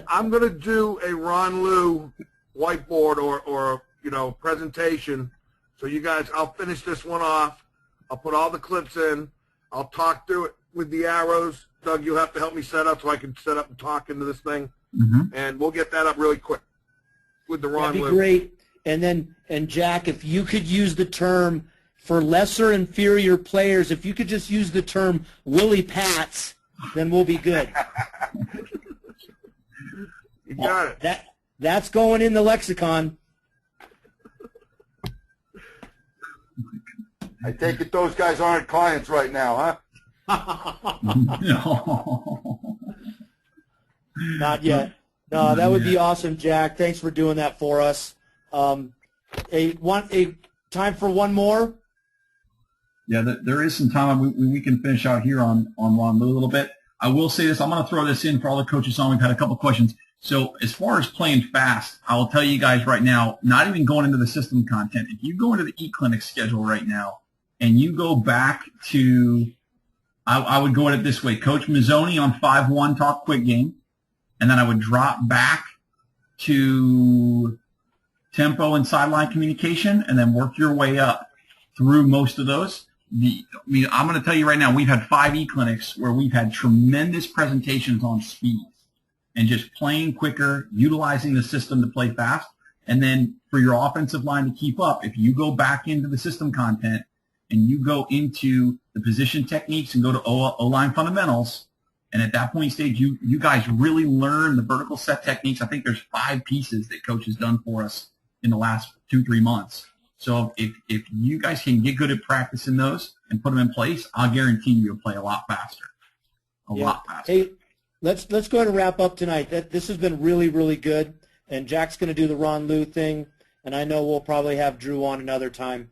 I'm going to do a Ron Liu whiteboard or you know, presentation. So you guys, I'll finish this one off. I'll put all the clips in. I'll talk through it with the arrows. Doug, you'll have to help me set up so I can set up and talk into this thing. And we'll get that up really quick with the Ron Liu. That'd be great. And Jack, if you could use the term for lesser inferior players, if you could just use the term Willie Pats, then we'll be good. You got it. That's going in the lexicon. I take it those guys aren't clients right now, huh? No. Not yet. No, that would be awesome, Jack. Thanks for doing that for us. A time for one more? Yeah, there is some time. We can finish out here on Ron Liu a little bit. I will say this. I'm going to throw this in for all the coaches on. We've had a couple questions. So as far as playing fast, I will tell you guys right now, not even going into the system content, if you go into the eClinics schedule right now and you go back to, I would go at it this way, Coach Nzone on 5-1 talk quick game, and then I would drop back to tempo and sideline communication and then work your way up through most of those. I'm going to tell you right now, we've had 5 eClinics where we've had tremendous presentations on speed and just playing quicker, utilizing the system to play fast. And then for your offensive line to keep up, if you go back into the system content and you go into the position techniques and go to O-line fundamentals, and at that point stage, you guys really learn the vertical set techniques. I think there's 5 pieces that Coach has done for us in the last 2-3 months. So if you guys can get good at practicing those and put them in place, I'll guarantee you'll play a lot faster. A lot faster. Hey, let's go ahead and wrap up tonight. This has been really, really good. And Jack's going to do the Ron Liu thing, and I know we'll probably have Drew on another time.